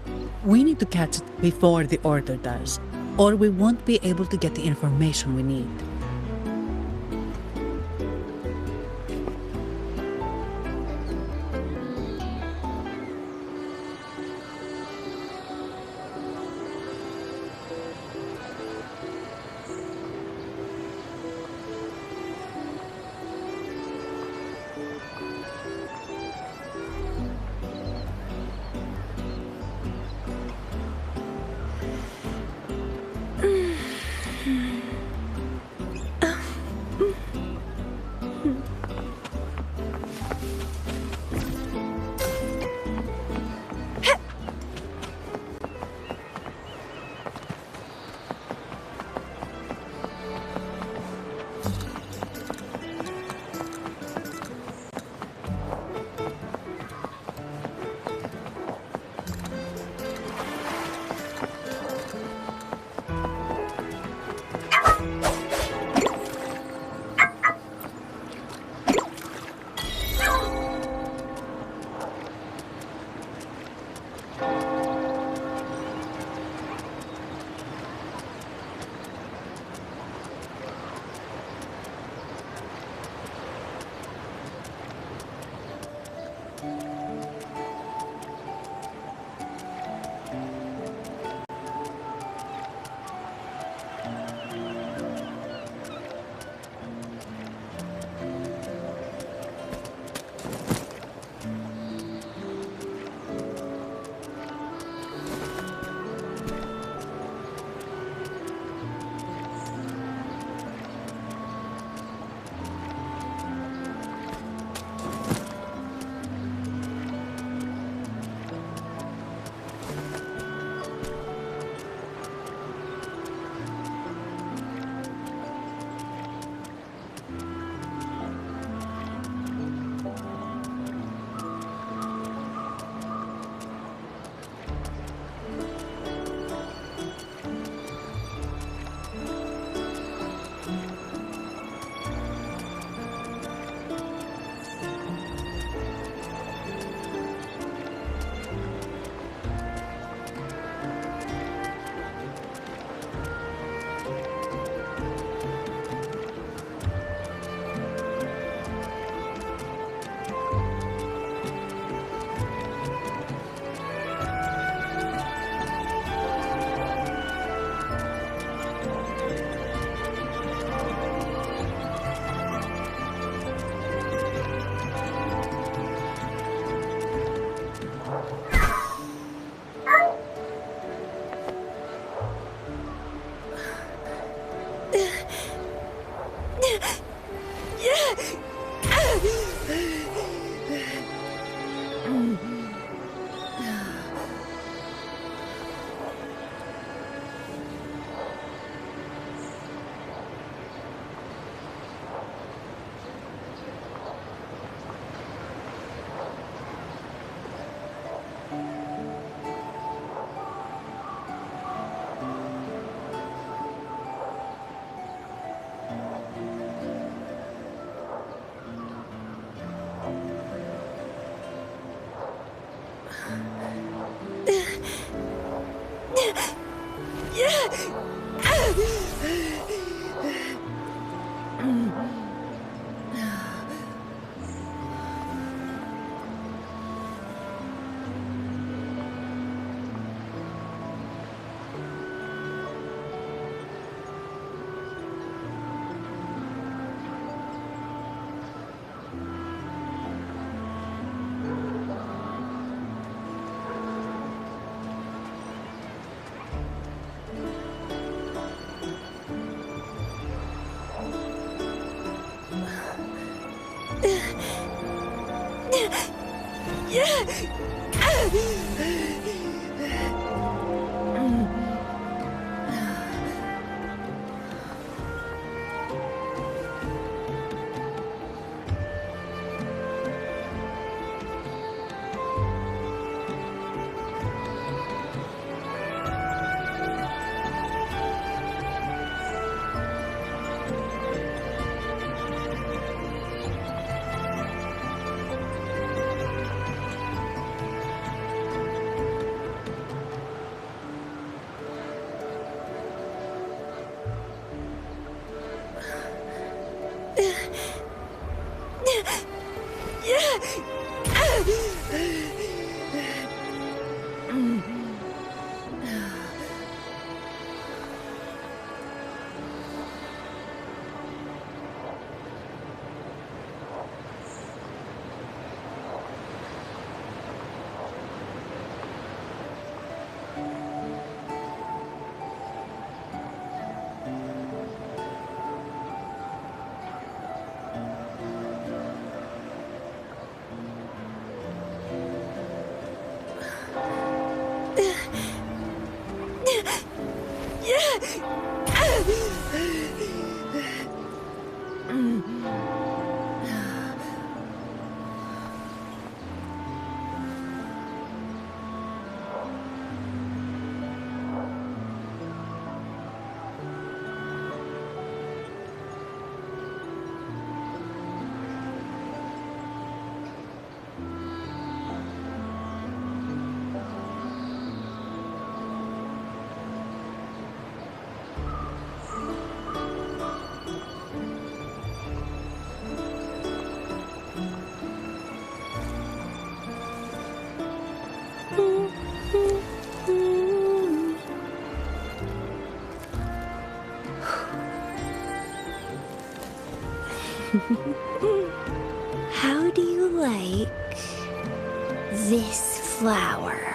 We need to catch it before the Order does, or we won't be able to get the information we need. How do you like this flower?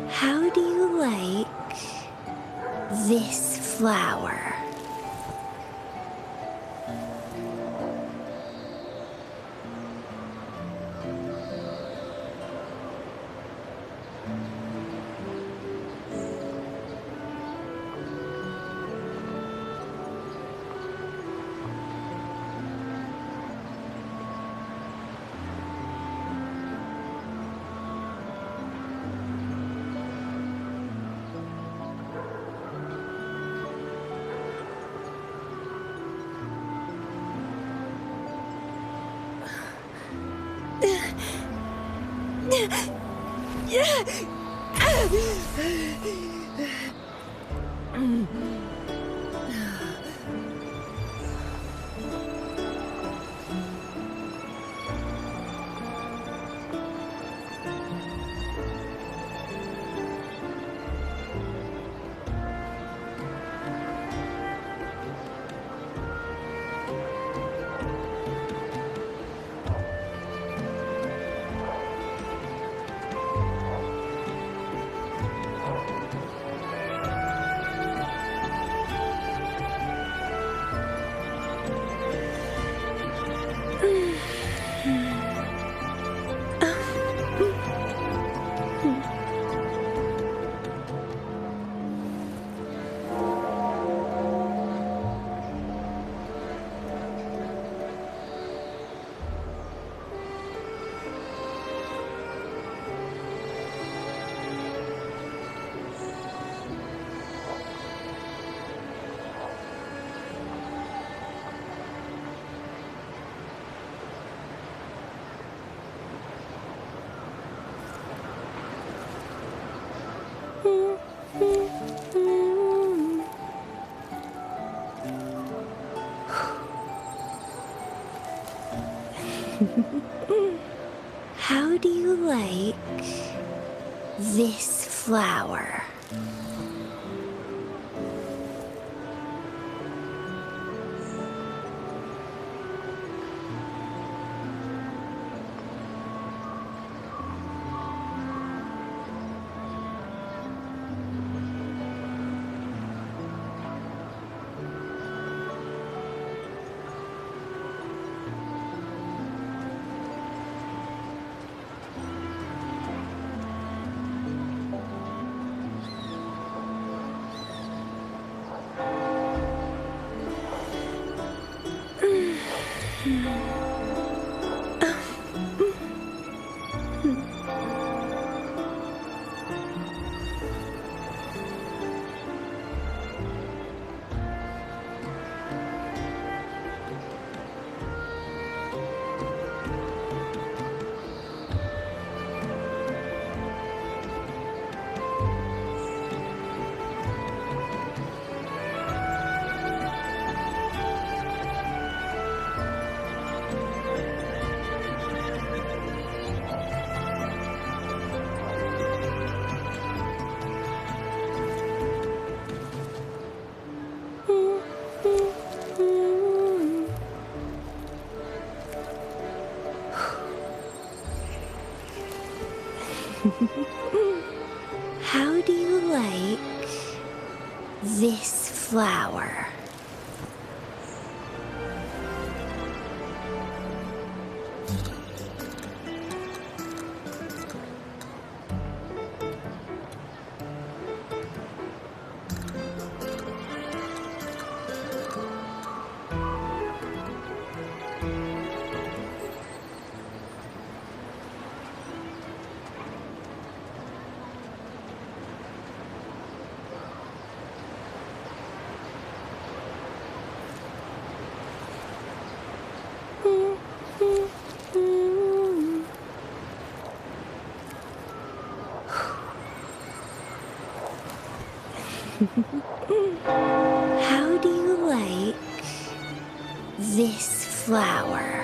How do you like this flower? How do you like this flower? How do you like this flower? How do you like this flower?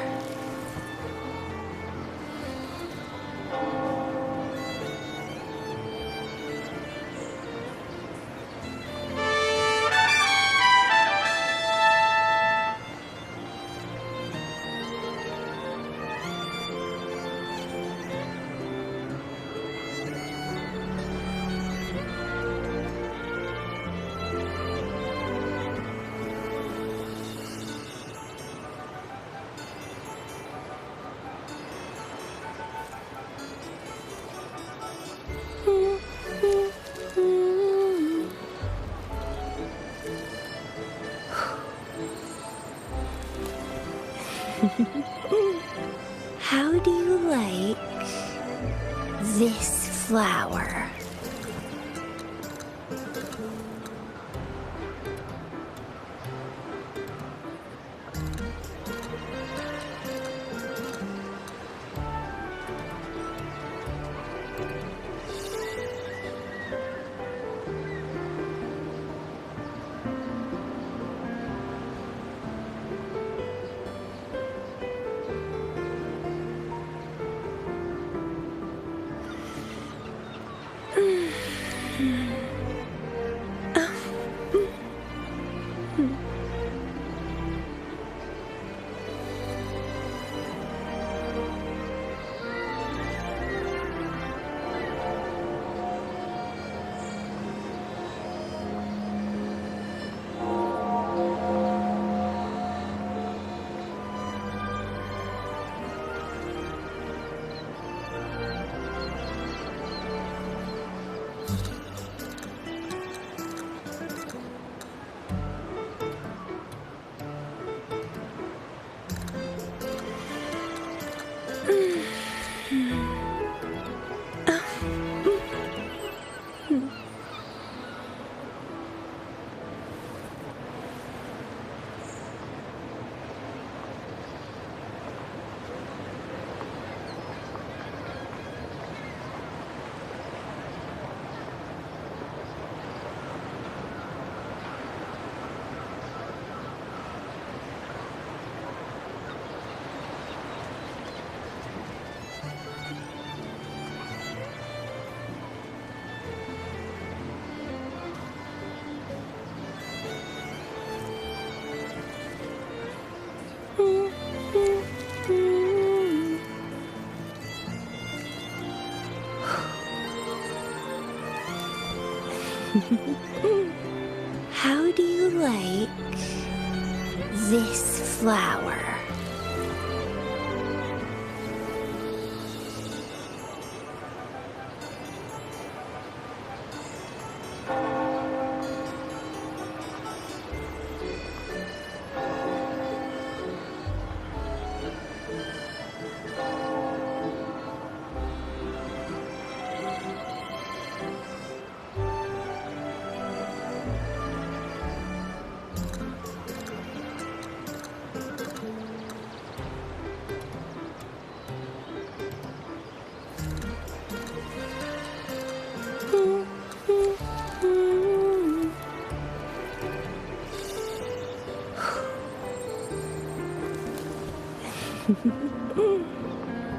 How do you like this flower? How do you like this flower?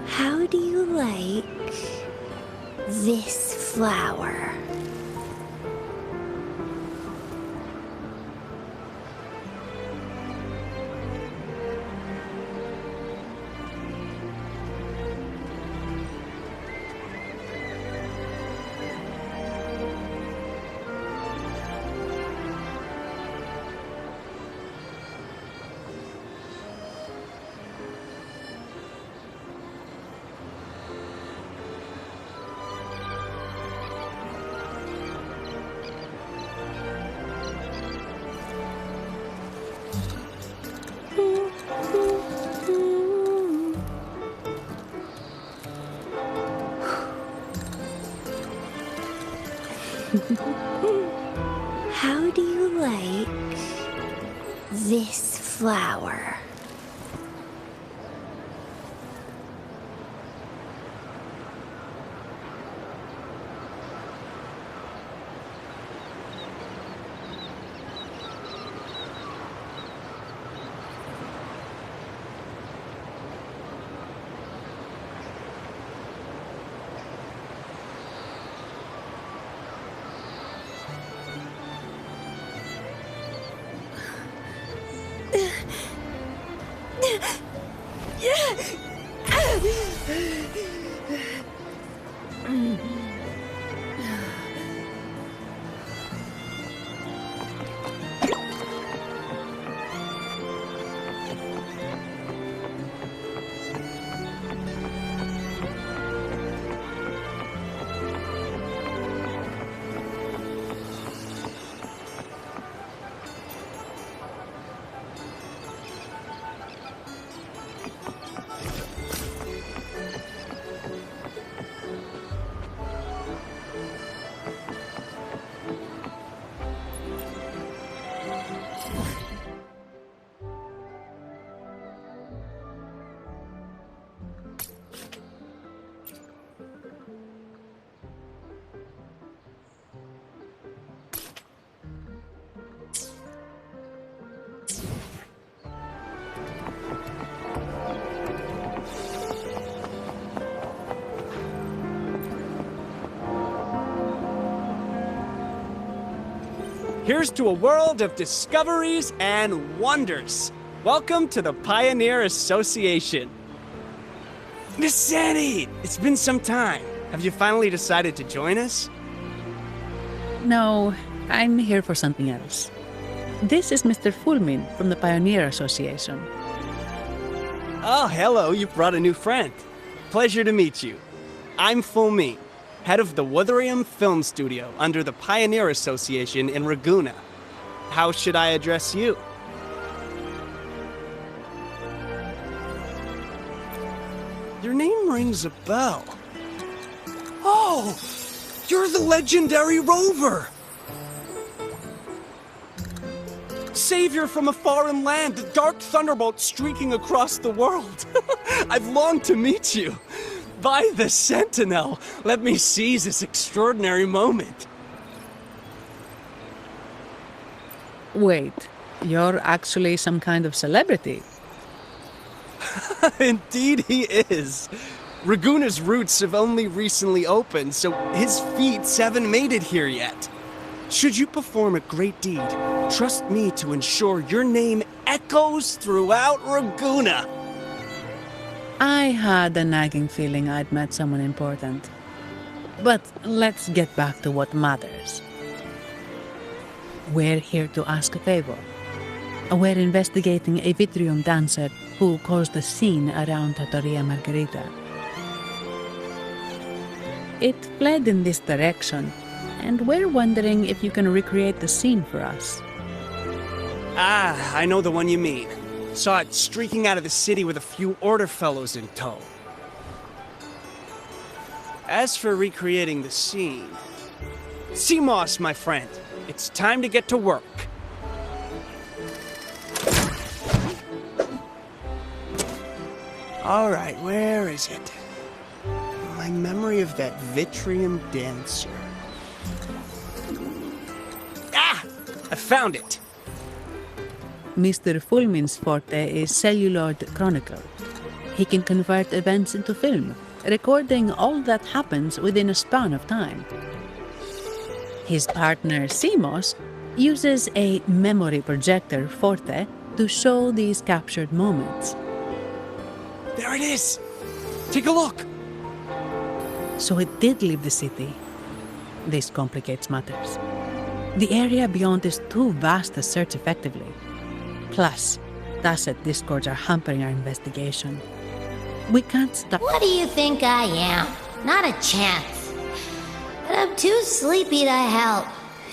How do you like this flower? How do you like this flower? Here's to a world of discoveries and wonders. Welcome to the Pioneer Association. Miss Sandy, it's been some time. Have you finally decided to join us? No, I'm here for something else. This is Mr. Fulmin from the Pioneer Association. Oh, hello, you brought a new friend. Pleasure to meet you. I'm Fulmin, head of the Wuthering Film Studio under the Pioneer Association in Raguna. How should I address you? Your name rings a bell. Oh, you're the legendary Rover! Savior from a foreign land, the dark thunderbolt streaking across the world. I've longed to meet you. By the Sentinel, let me seize this extraordinary moment. Wait, you're actually some kind of celebrity. Indeed he is. Raguna's roots have only recently opened, so his feet haven't made it here yet. Should you perform a great deed, trust me to ensure your name echoes throughout Raguna. I had a nagging feeling I'd met someone important. But let's get back to what matters. we're here to ask a favor. We're investigating a Vitrium dancer who caused a scene around Trattoria Margherita. It fled in this direction, and we're wondering if you can recreate the scene for us. Ah, I know the one you mean. Saw it streaking out of the city with a few order fellows in tow. As for recreating the scene... Seamoss, my friend, it's time to get to work. Alright, where is it? My memory of that Vitrium dancer. Ah! I found it! Mr. Fulmin's forte is celluloid chronicle. He can convert events into film, recording all that happens within a span of time. His partner, Seamoss, uses a memory projector forte to show these captured moments. There it is! Take a look! So it did leave the city. This complicates matters. The area beyond is too vast to search effectively. Plus, Tacet discords are hampering our investigation. We can't stop... What do you think I am? Not a chance. But I'm too sleepy to help.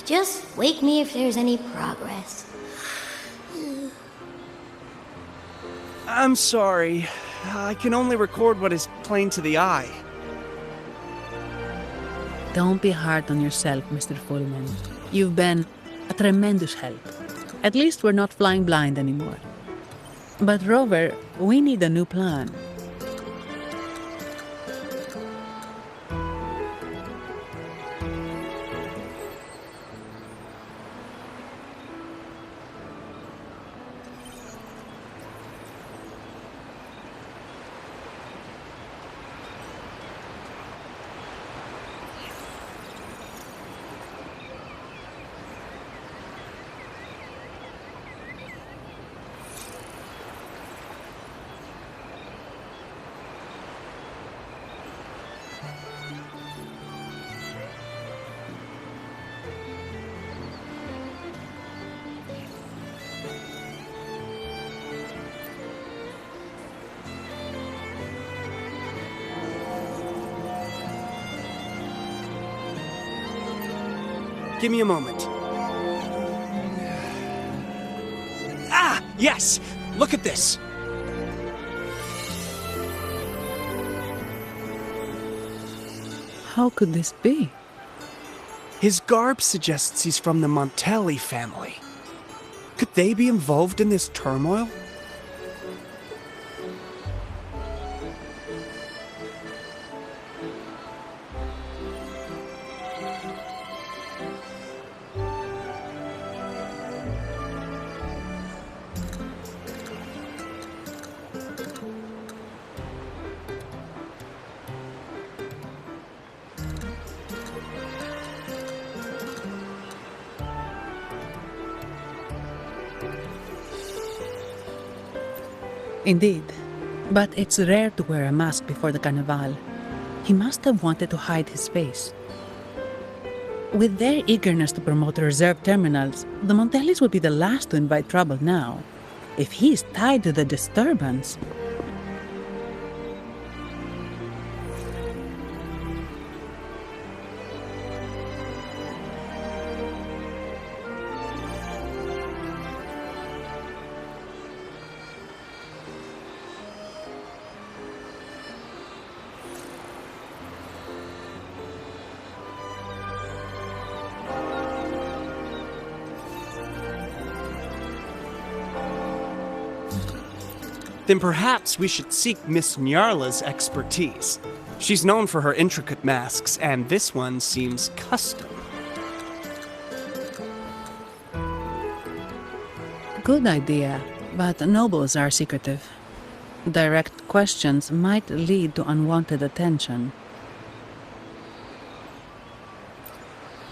Just wake me if there's any progress. I'm sorry. I can only record what is plain to the eye. Don't be hard on yourself, Mr. Fullman. You've been a tremendous help. At least we're not flying blind anymore. But Rover, we need a new plan. Give me a moment. Ah! Yes! Look at this! How could this be? His garb suggests he's from the Montelli family. Could they be involved in this turmoil? Indeed. But it's rare to wear a mask before the Carnival. He must have wanted to hide his face. With their eagerness to promote reserve terminals, the Montellis would be the last to invite trouble now. If he's tied to the disturbance... Then perhaps we should seek Miss Nyarla's expertise. She's known for her intricate masks, and this one seems custom. Good idea, but nobles are secretive. Direct questions might lead to unwanted attention.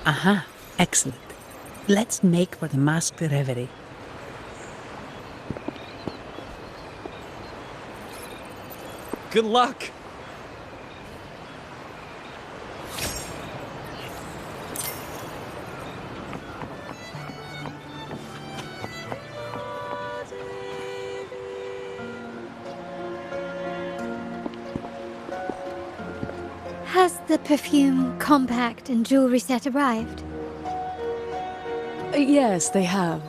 Aha, excellent. Let's make for the masked reverie. Good luck! Has the perfume, compact, and jewelry set arrived? Yes, they have.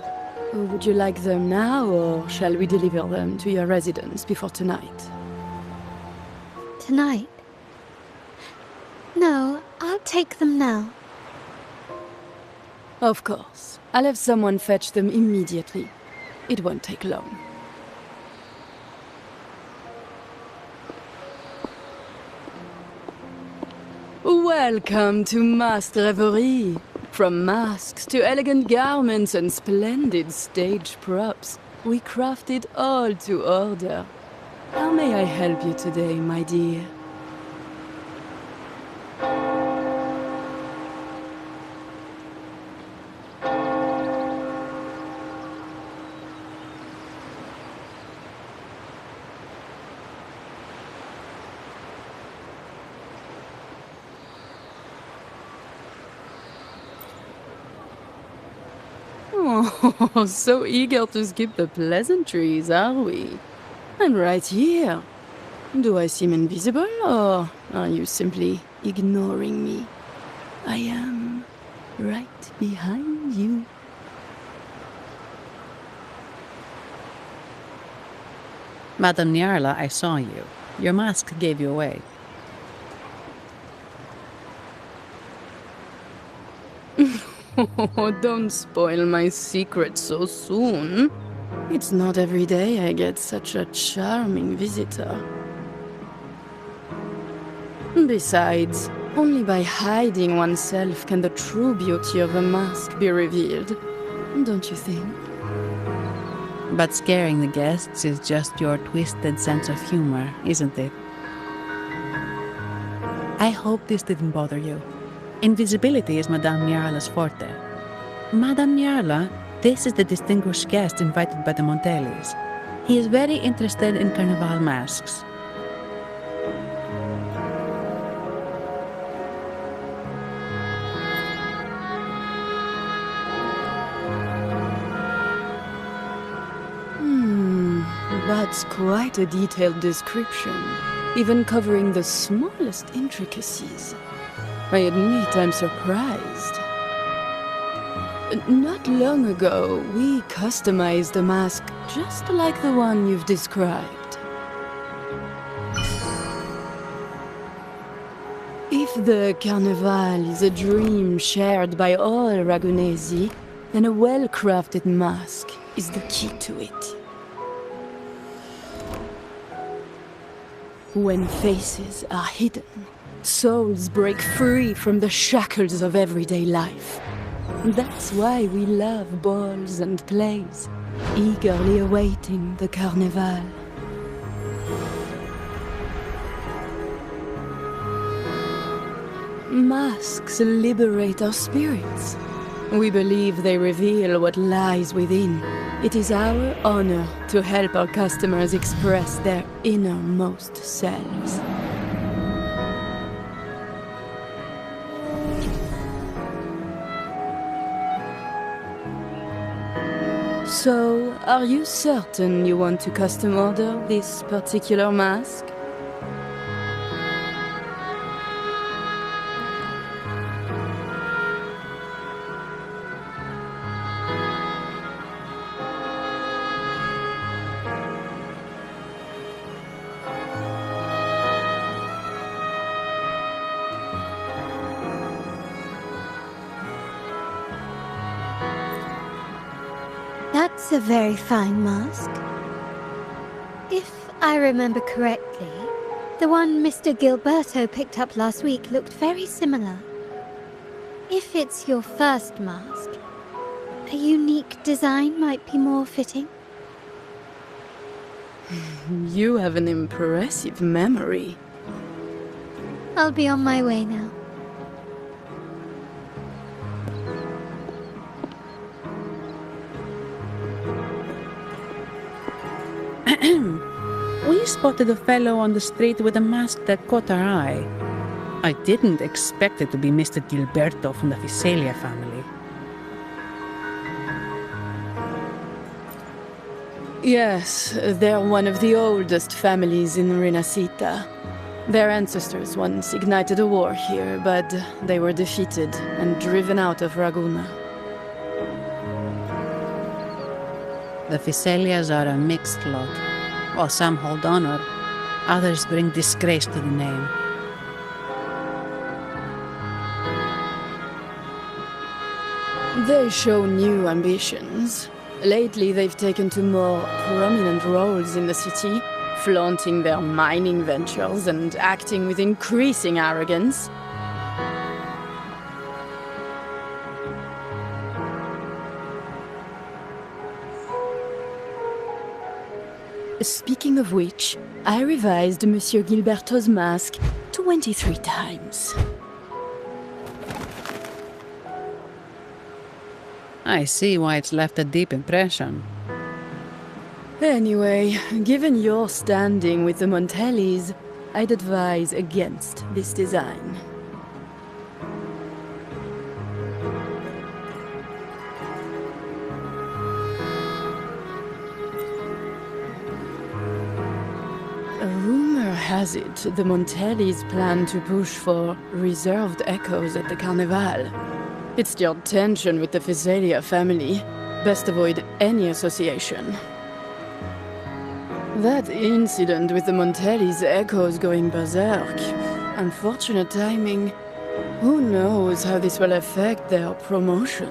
Would you like them now, or shall we deliver them to your residence before tonight? Tonight? No, I'll take them now. Of course. I'll have someone fetch them immediately. It won't take long. Welcome to Masked Reverie. From masks to elegant garments and splendid stage props, we craft it all to order. How may I help you today, my dear? Oh, so eager to skip the pleasantries, are we? I'm right here. Do I seem invisible, or are you simply ignoring me? I am right behind you. Madame Nyarla, I saw you. Your mask gave you away. Oh, don't spoil my secret so soon. It's not every day I get such a charming visitor. Besides, only by hiding oneself can the true beauty of a mask be revealed. Don't you think? But scaring the guests is just your twisted sense of humor, isn't it? I hope this didn't bother you. Invisibility is Madame Nyarla's forte. Madame Nyarla, this is the distinguished guest invited by the Montellis. He is very interested in carnival masks. That's quite a detailed description, even covering the smallest intricacies. I admit I'm surprised. Not long ago, we customized a mask just like the one you've described. If the Carnival is a dream shared by all Ragunesi, then a well-crafted mask is the key to it. When faces are hidden, souls break free from the shackles of everyday life. That's why we love balls and plays, eagerly awaiting the Carnival. Masks liberate our spirits. We believe they reveal what lies within. It is our honor to help our customers express their innermost selves. So, are you certain you want to custom order this particular mask? That's a very fine mask. If I remember correctly, the one Mr. Gilberto picked up last week looked very similar. If it's your first mask, a unique design might be more fitting. You have an impressive memory. I'll be on my way now. We spotted a fellow on the street with a mask that caught our eye. I didn't expect it to be Mr. Gilberto from the Visalia family. Yes, they're one of the oldest families in Renacita. Their ancestors once ignited a war here, but they were defeated and driven out of Raguna. The Phycelias are a mixed lot. While some hold honor, others bring disgrace to the name. They show new ambitions. Lately, they've taken to more prominent roles in the city, flaunting their mining ventures and acting with increasing arrogance. Speaking of which, I revised Monsieur Gilberto's mask 23 times. I see why it's left a deep impression. Anyway, given your standing with the Montellis, I'd advise against this design. A rumor has it the Montellis plan to push for reserved echoes at the Carnival. It's still tension with the Physalia family. Best avoid any association. That incident with the Montellis' echoes going berserk. Unfortunate timing. Who knows how this will affect their promotion?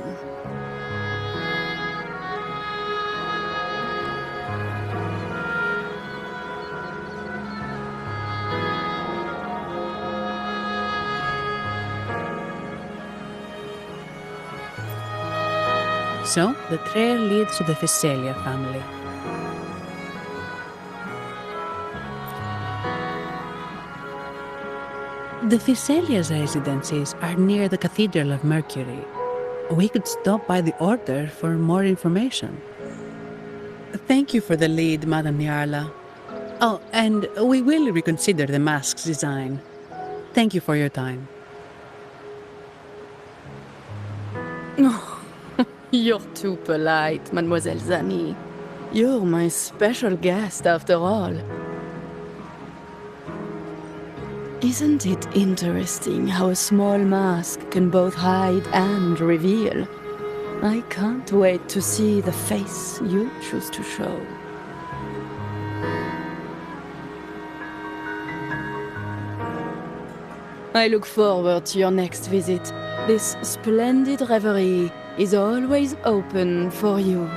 So, the trail leads to the Physalia family. The Physalia's residences are near the Cathedral of Mercury. We could stop by the Order for more information. Thank you for the lead, Madame Nyarla. Oh, and we will reconsider the mask's design. Thank you for your time. You're too polite, Mademoiselle Zani. You're my special guest, after all. Isn't it interesting how a small mask can both hide and reveal? I can't wait to see the face you choose to show. I look forward to your next visit. This splendid reverie is always open for you.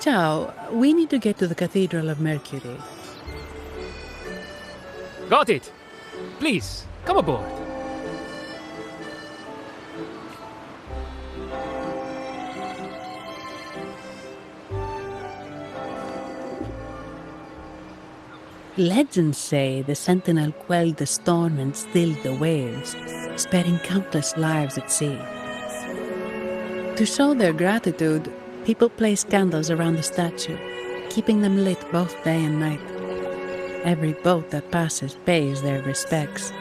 Ciao, we need to get to the Cathedral of Mercury. Got it! Please, come aboard. Legends say the Sentinel quelled the storm and stilled the waves, sparing countless lives at sea. To show their gratitude, people place candles around the statue, keeping them lit both day and night. Every boat that passes pays their respects.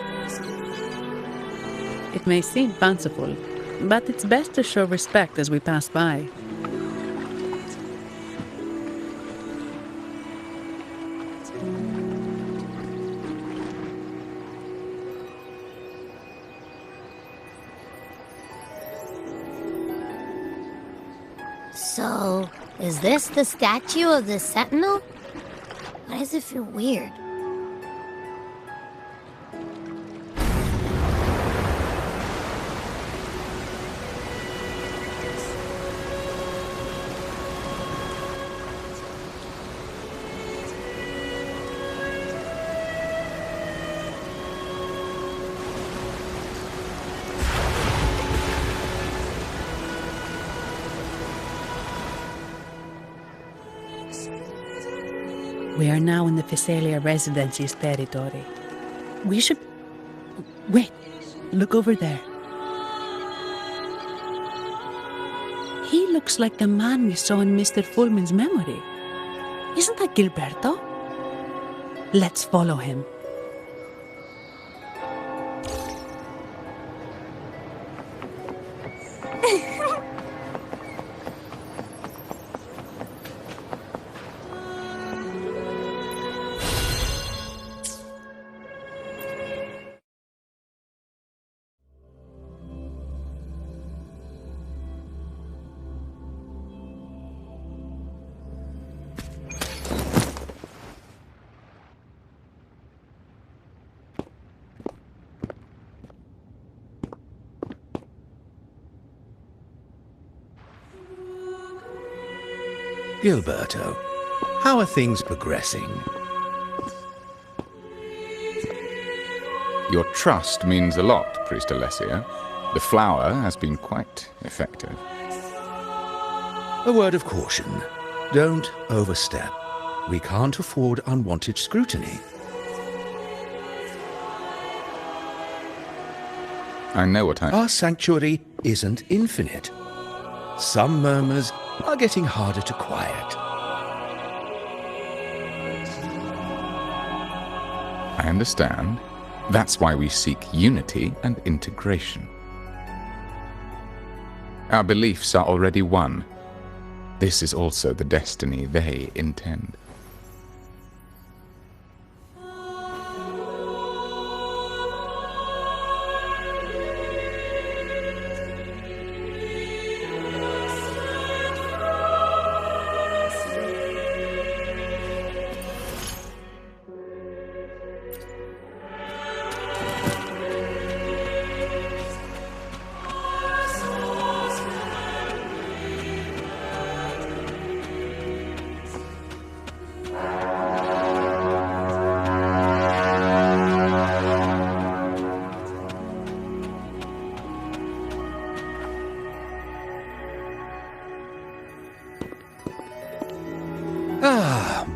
It may seem fanciful, but it's best to show respect as we pass by. So, is this the statue of the Sentinel? Why does it feel weird? We are now in the Physalia Residency's territory. We should... Wait, look over there. He looks like the man we saw in Mr. Fullman's memory. Isn't that Gilberto? Let's follow him. Gilberto, how are things progressing? Your trust means a lot, Priest Alessio. The flower has been quite effective. A word of caution. Don't overstep. We can't afford unwanted scrutiny. I know what Our sanctuary isn't infinite. Some murmurs are getting harder to quiet. I understand. That's why we seek unity and integration. Our beliefs are already one. This is also the destiny they intend.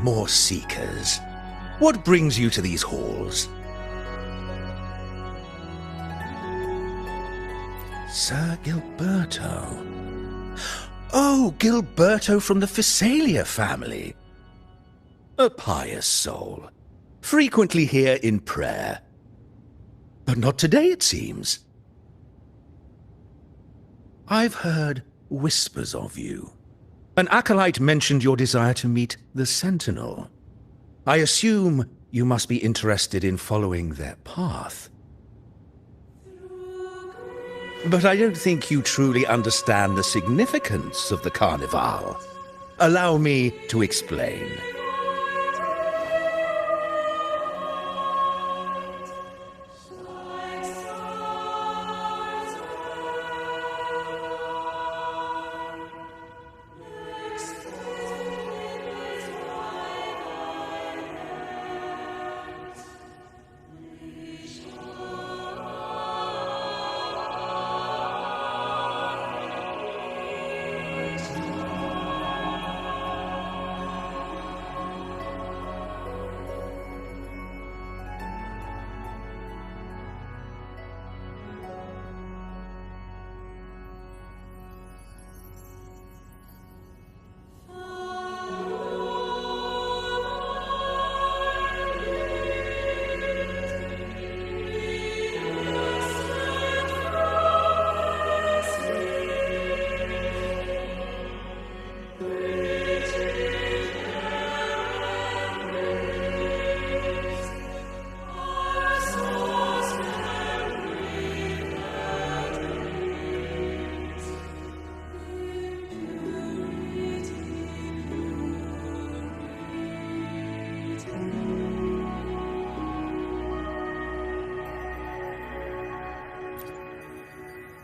More seekers. What brings you to these halls? Sir Gilberto. Oh, Gilberto from the Physalia family. A pious soul. Frequently here in prayer. But not today, it seems. I've heard whispers of you. An acolyte mentioned your desire to meet the Sentinel. I assume you must be interested in following their path. But I don't think you truly understand the significance of the Carnival. Allow me to explain.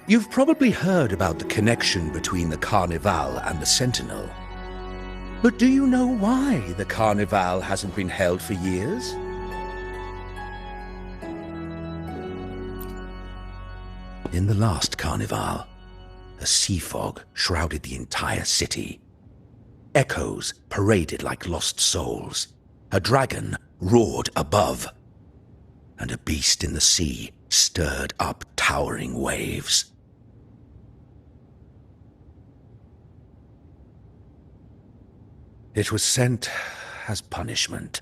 You've probably heard about the connection between the Carnival and the Sentinel. But do you know why the Carnival hasn't been held for years? In the last Carnival, a sea fog shrouded the entire city. Echoes paraded like lost souls. A dragon roared above. And a beast in the sea stirred up towering waves. It was sent as punishment.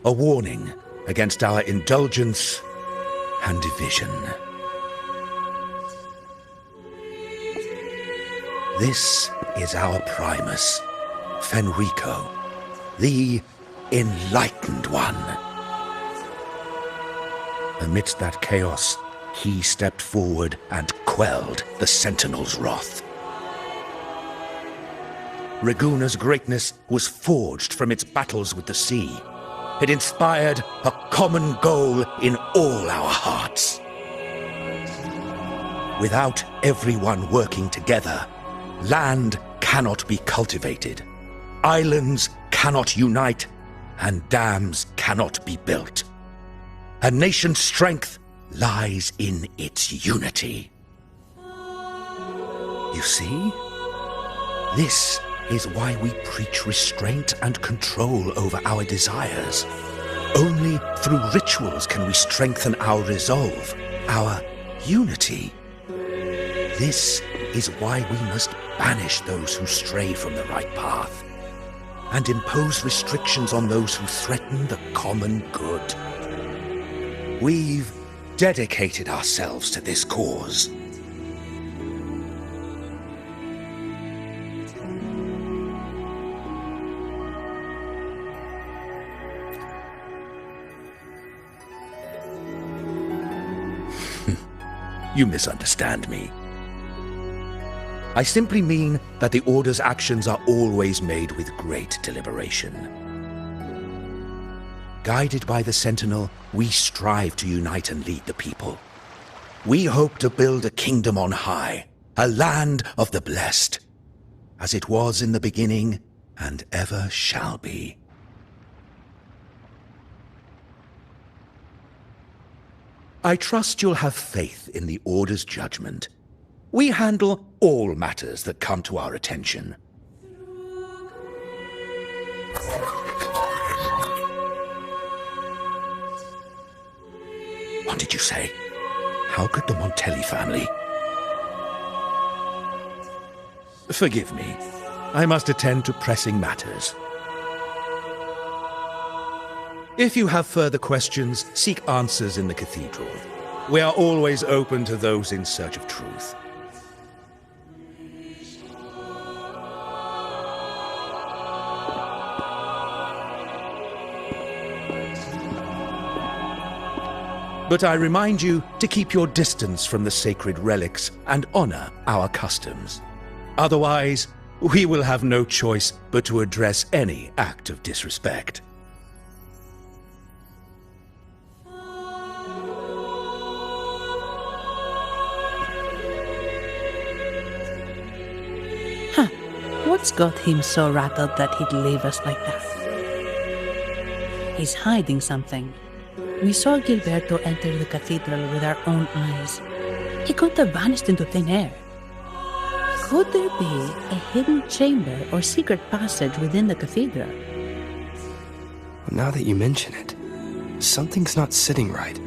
A warning against our indulgence and division. This is our Primus, Fenrico, the Enlightened One. Amidst that chaos, he stepped forward and quelled the Sentinel's wrath. Raguna's greatness was forged from its battles with the sea. It inspired a common goal in all our hearts. Without everyone working together, land cannot be cultivated, islands cannot unite, and dams cannot be built. A nation's strength lies in its unity. You see? This is why we preach restraint and control over our desires. Only through rituals can we strengthen our resolve, our unity. This is why we must banish those who stray from the right path, and impose restrictions on those who threaten the common good. We've dedicated ourselves to this cause. You misunderstand me. I simply mean that the Order's actions are always made with great deliberation. Guided by the Sentinel, we strive to unite and lead the people. We hope to build a kingdom on high, a land of the blessed, as it was in the beginning and ever shall be. I trust you'll have faith in the Order's judgment. We handle all matters that come to our attention. What did you say? How could the Montelli family? Forgive me. I must attend to pressing matters. If you have further questions, seek answers in the cathedral. We are always open to those in search of truth. But I remind you to keep your distance from the sacred relics and honor our customs. Otherwise, we will have no choice but to address any act of disrespect. What's got him so rattled that he'd leave us like that? He's hiding something. We saw Gilberto enter the cathedral with our own eyes. He could have vanished into thin air. Could there be a hidden chamber or secret passage within the cathedral? Now that you mention it, something's not sitting right.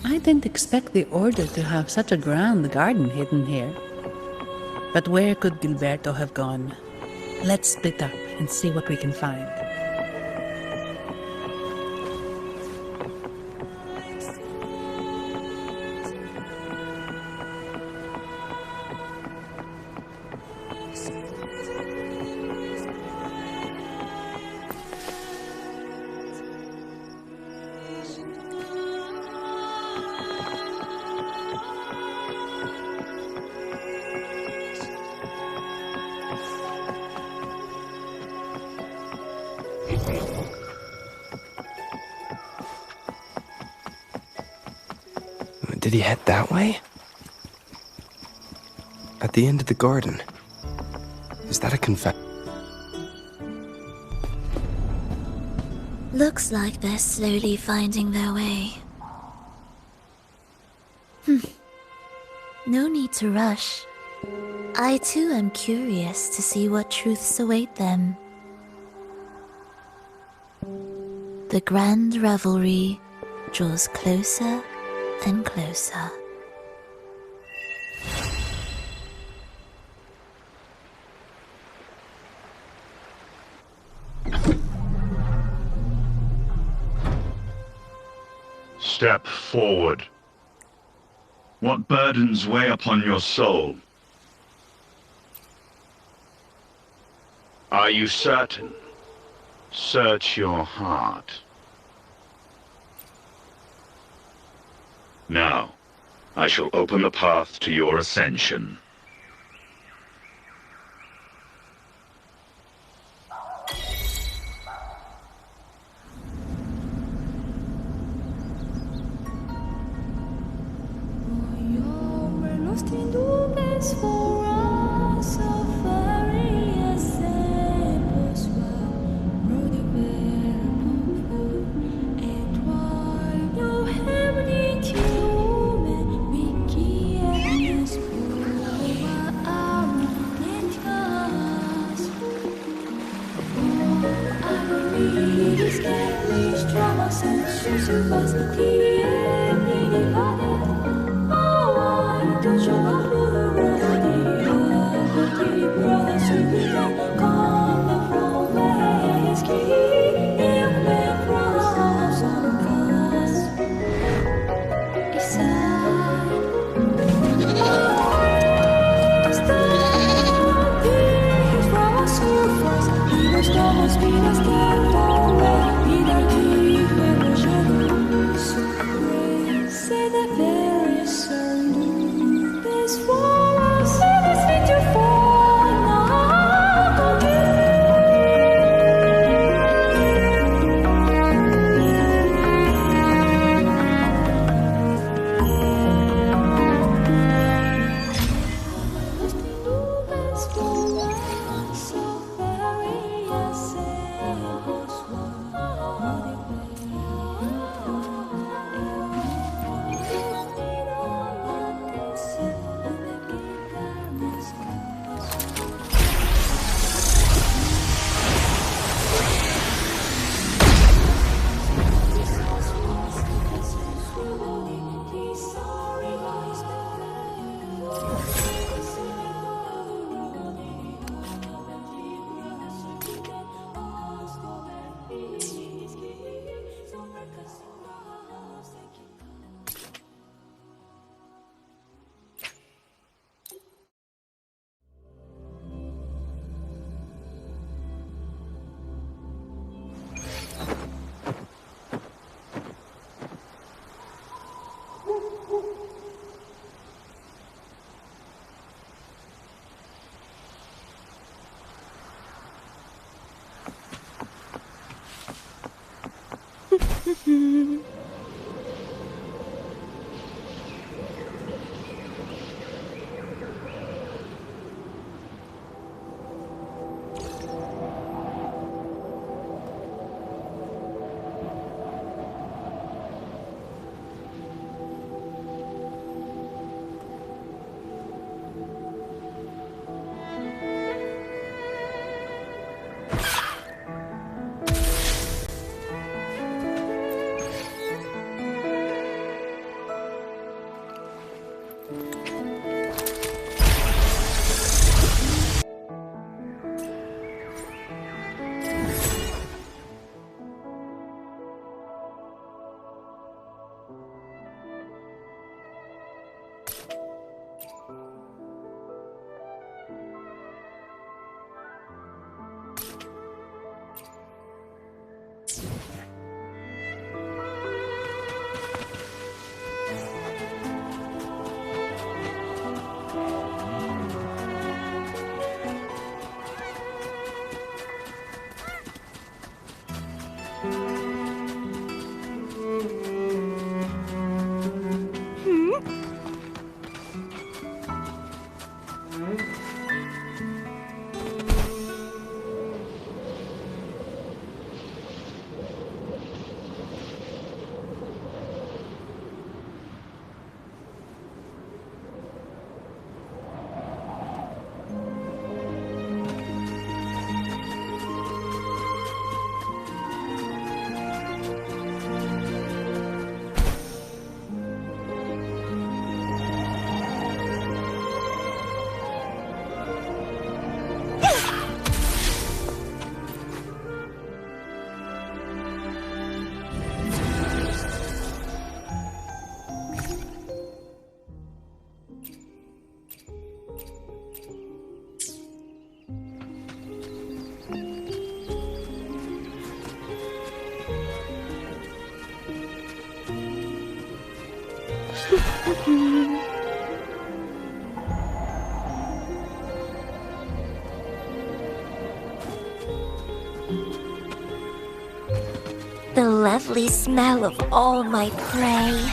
I didn't expect the Order to have such a grand garden hidden here. But where could Gilberto have gone? Let's split up and see what we can find. Did he head that way? At the end of the garden. Is that a confession? Looks like they're slowly finding their way. No need to rush. I too am curious to see what truths await them. The grand revelry draws closer and closer. Step forward. What burdens weigh upon your soul? Are you certain? Search your heart. Now, I shall open the path to your ascension. The lovely smell of all my prey.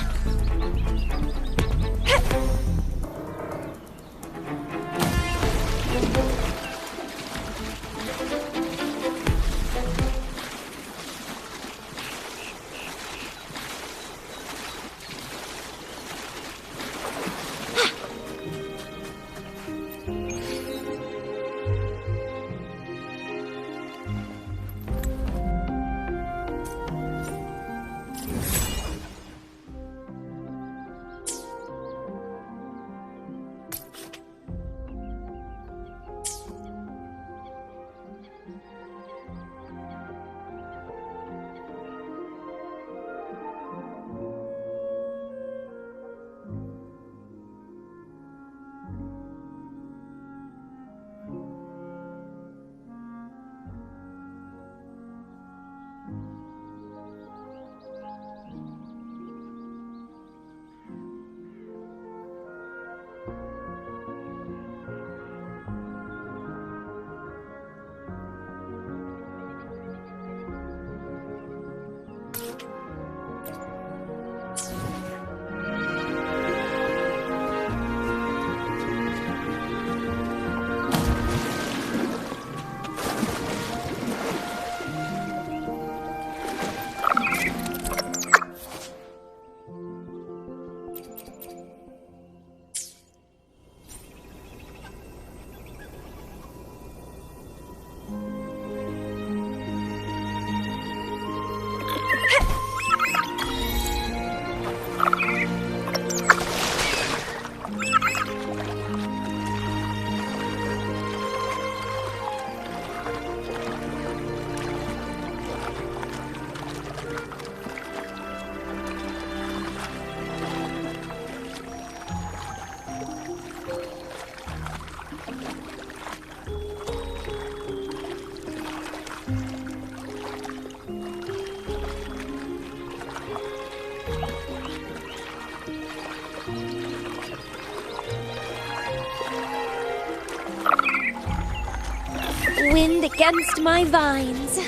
Wind against my vines.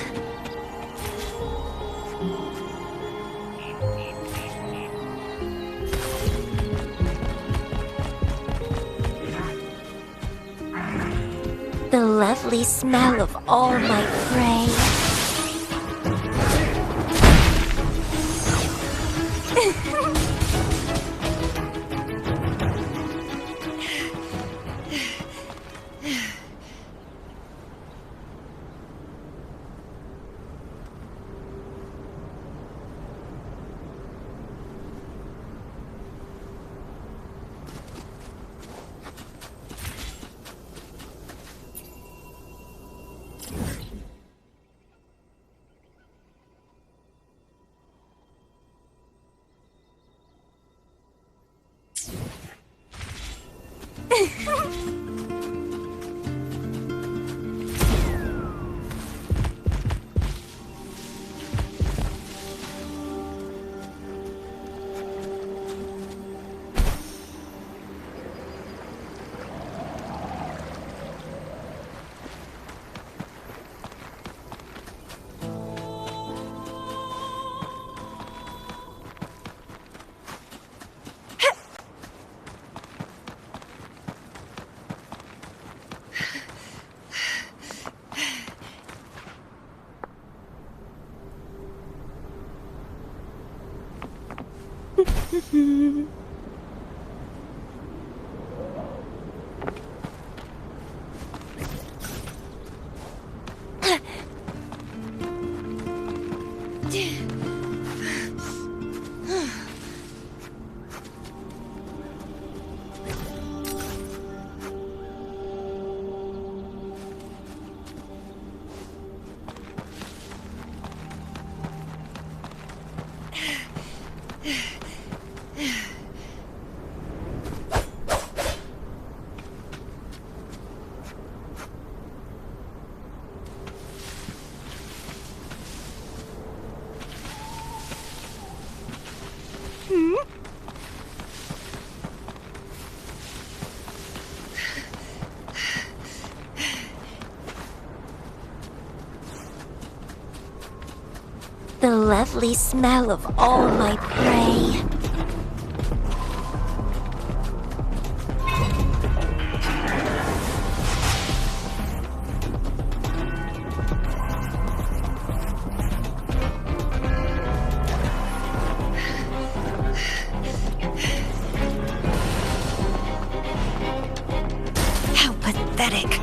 The lovely smell of all my prey. The lovely smell of all my prey. How pathetic.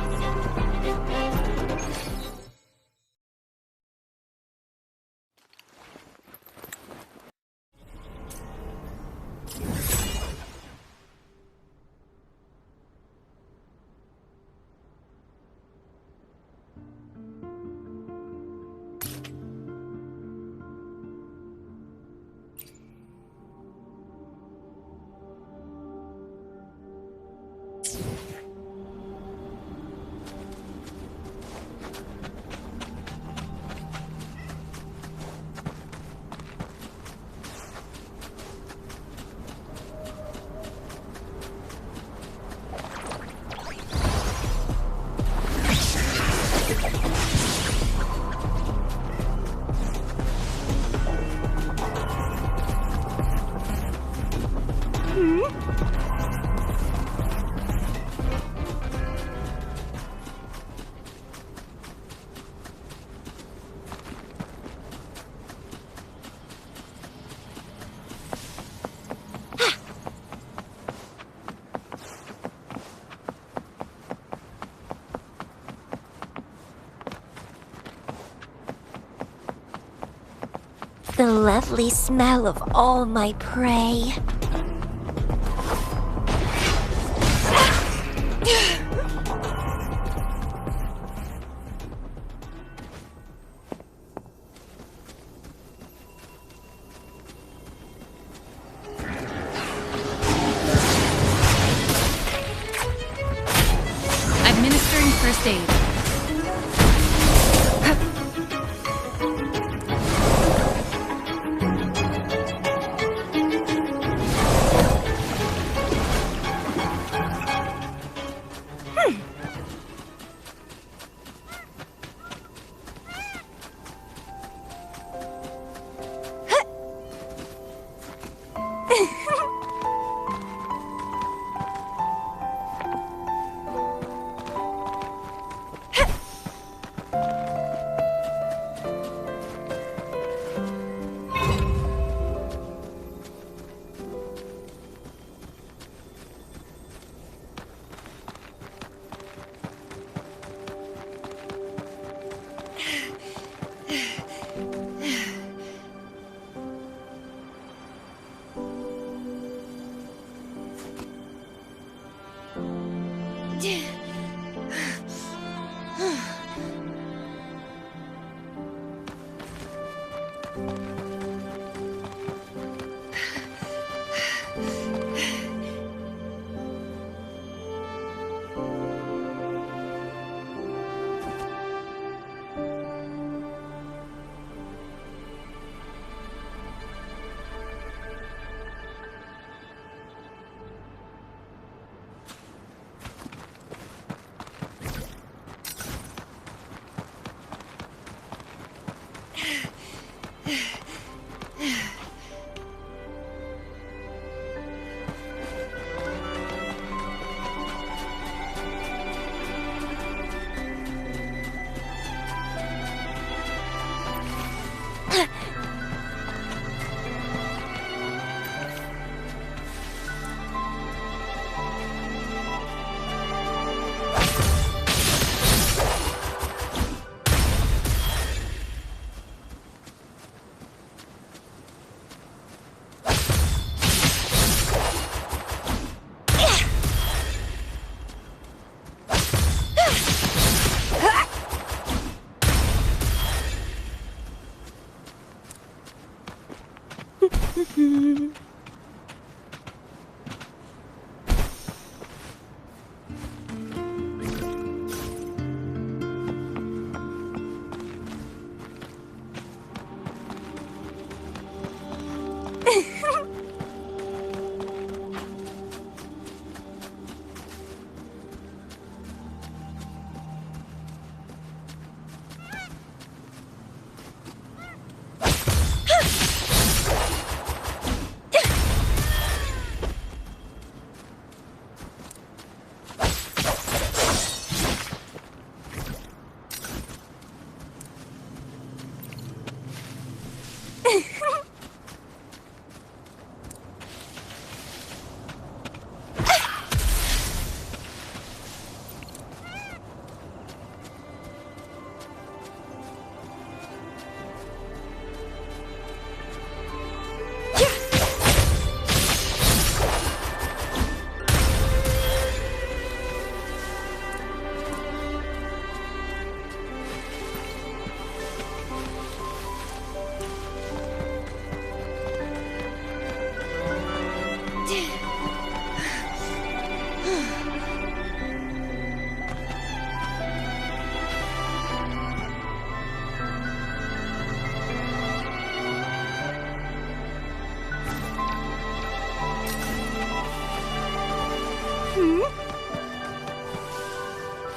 The lovely smell of all my prey. Administering first aid.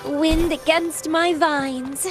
Wind against my vines.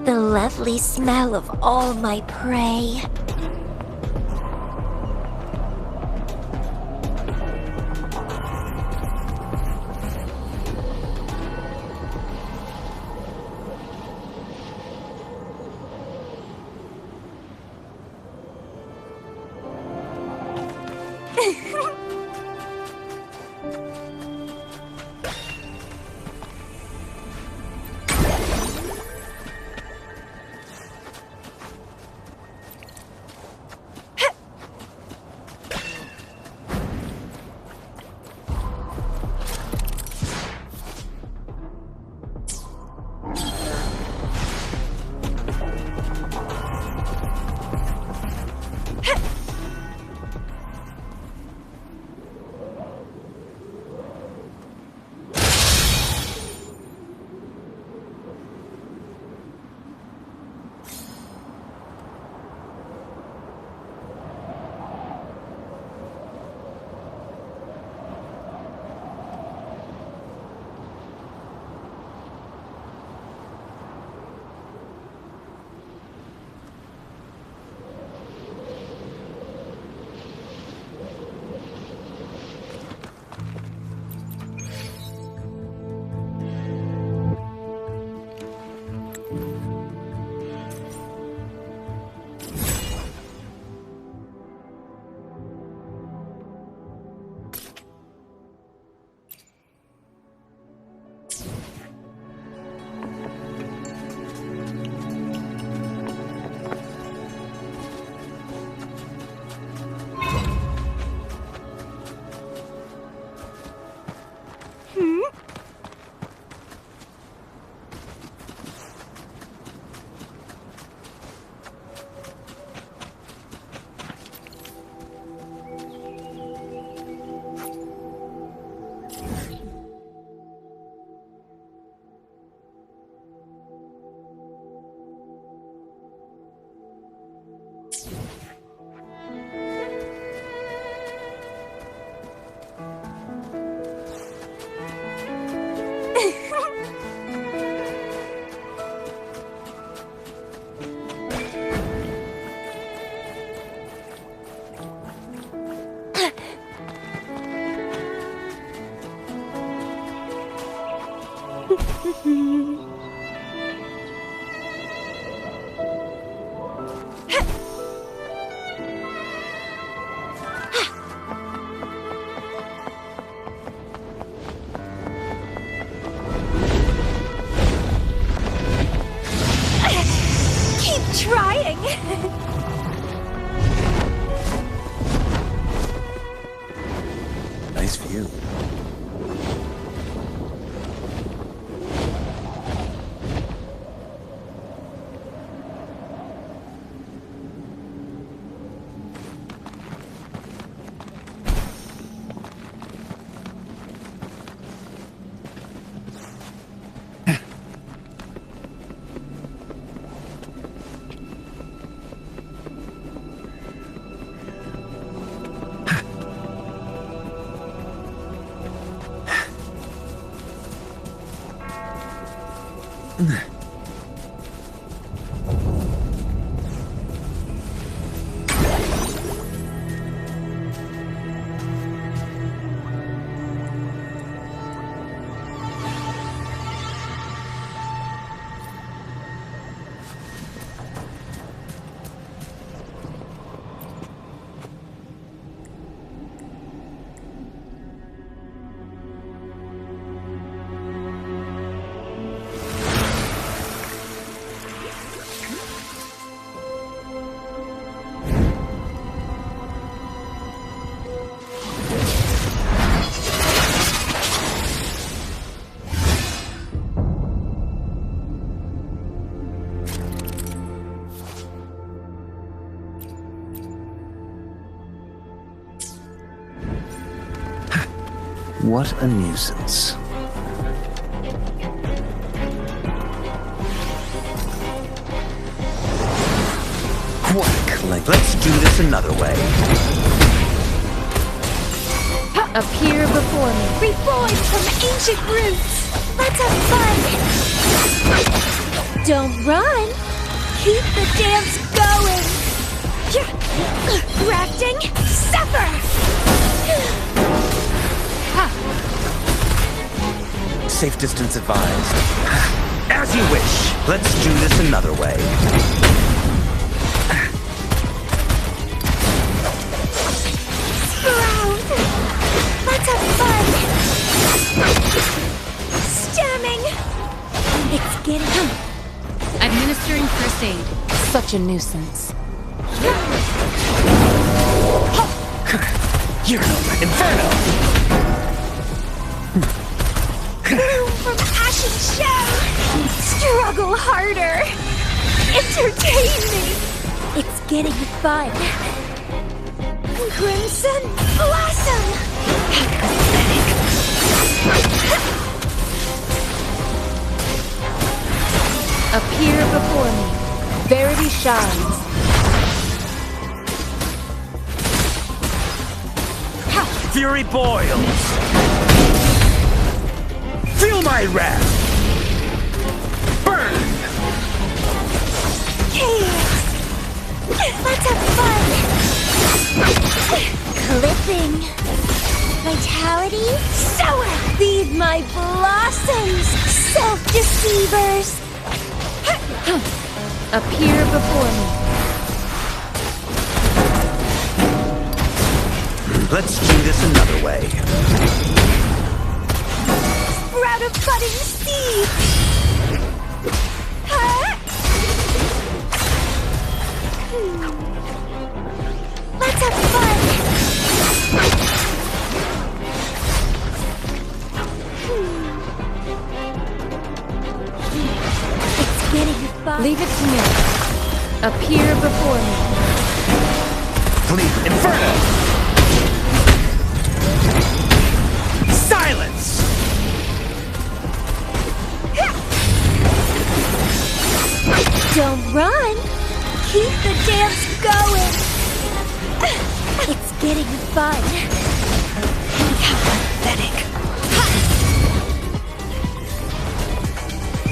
The lovely smell of all my prey. Trying! Nice view. What a nuisance. What a clink. Let's do this another way. Appear before me, reborn from ancient roots. Let's have fun. Don't run! Keep the dance going! Grafting, suffer! Safe distance advised. As you wish. Let's do this another way. Sprout! Let's have fun! Stemming! It's getting... Administering first aid. Such a nuisance. Inferno! Bloom from ashen shell! Struggle harder! Entertain me! It's getting fun! Crimson Blossom! Appear before me. Verity shines. Fury boils! Feel my wrath! Burn! Chaos! Let's have fun! Clipping! Vitality? Sour! Feed my blossoms! Self-deceivers! Appear before me. Let's do this another way. Sprout of budding seed! Let's have fun! It's getting fun. Leave it to me. Appear before me. Fleet Inferno! Silence! Don't run! Keep the dance going! It's getting fun! How pathetic!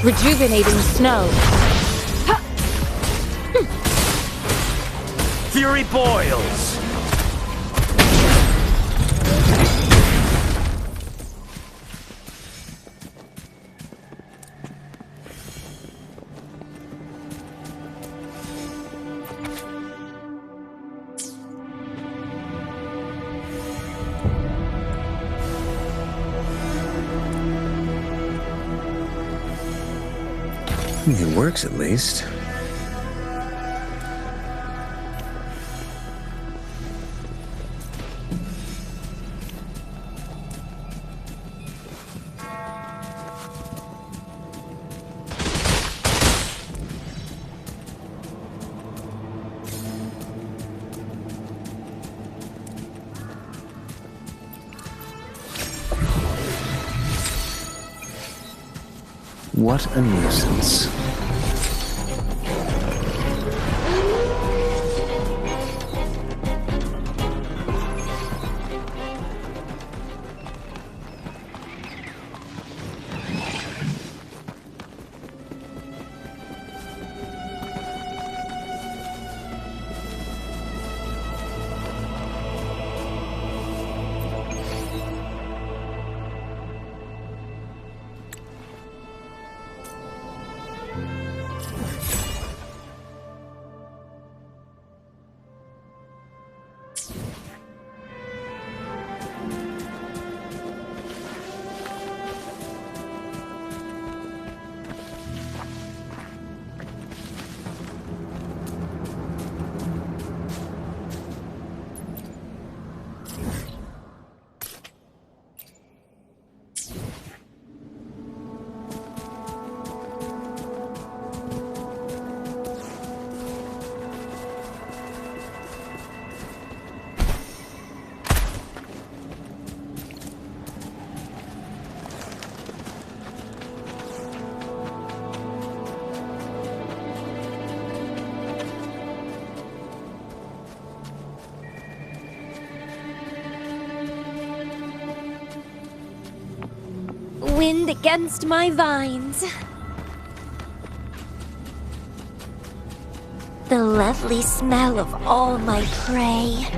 Rejuvenating snow. Fury boils! It works at least. What a nuisance. Wind against my vines. The lovely smell of all my prey.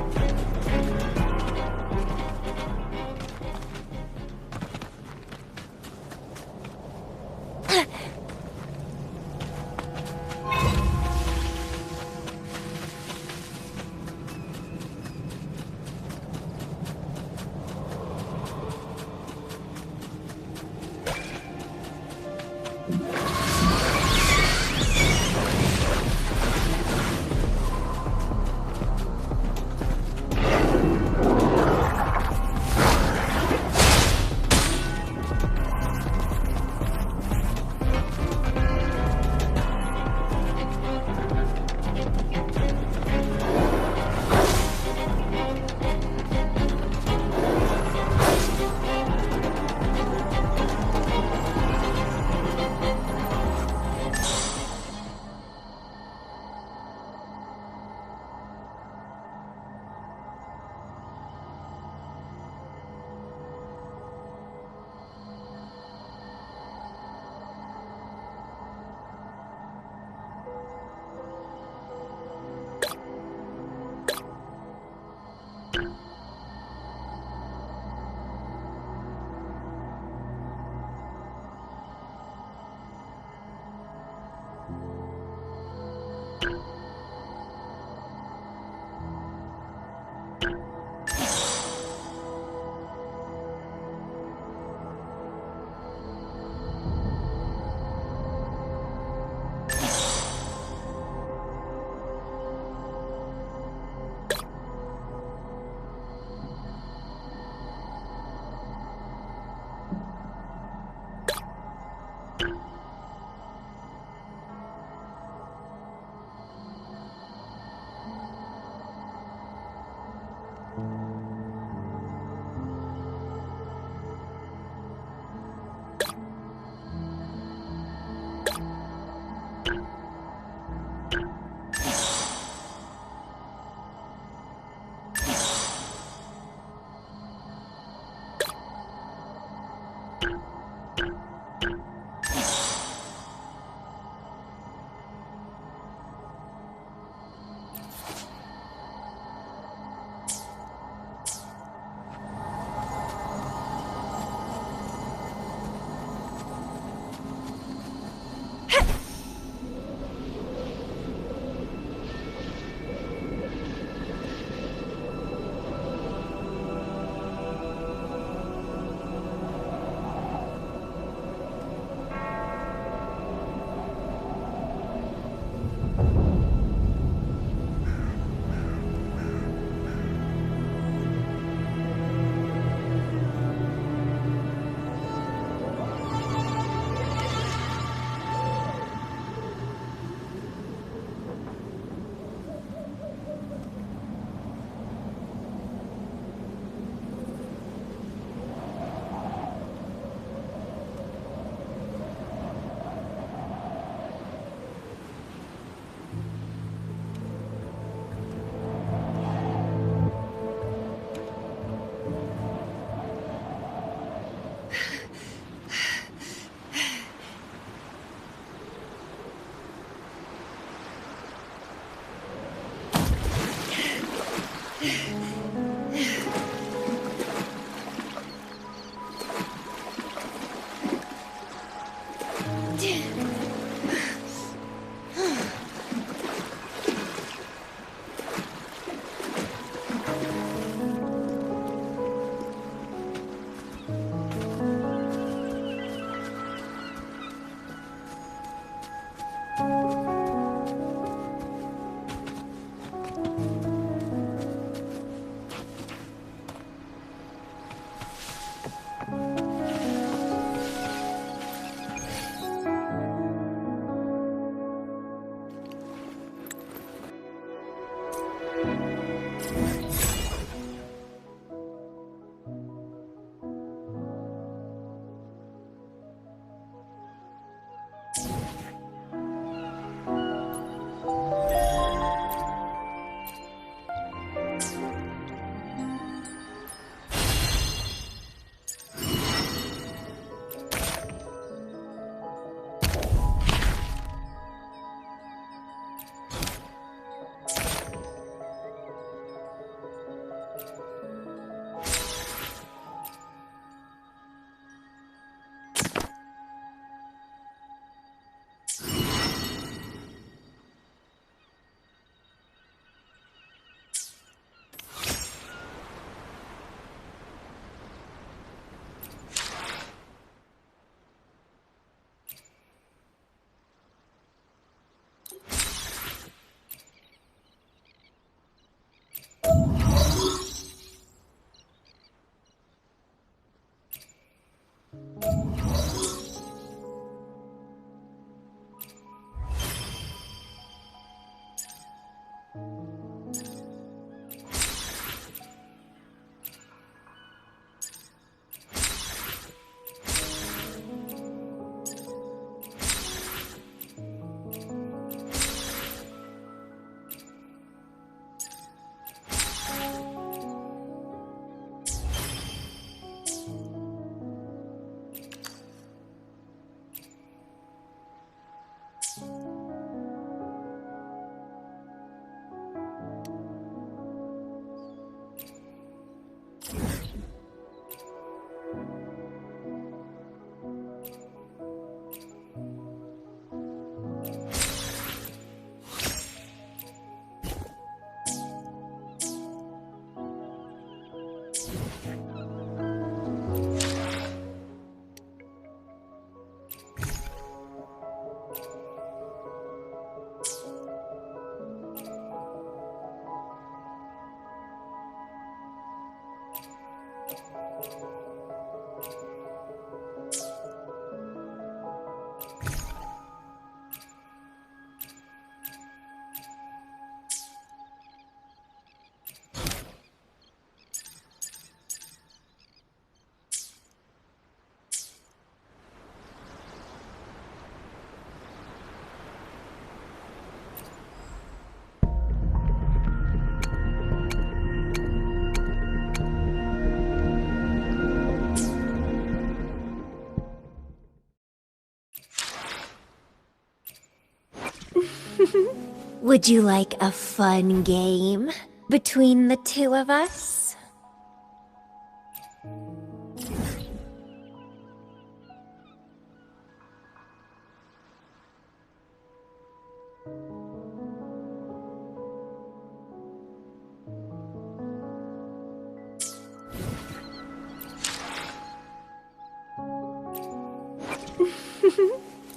Would you like a fun game between the two of us?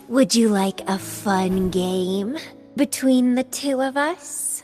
Would you like a fun game between the two of us?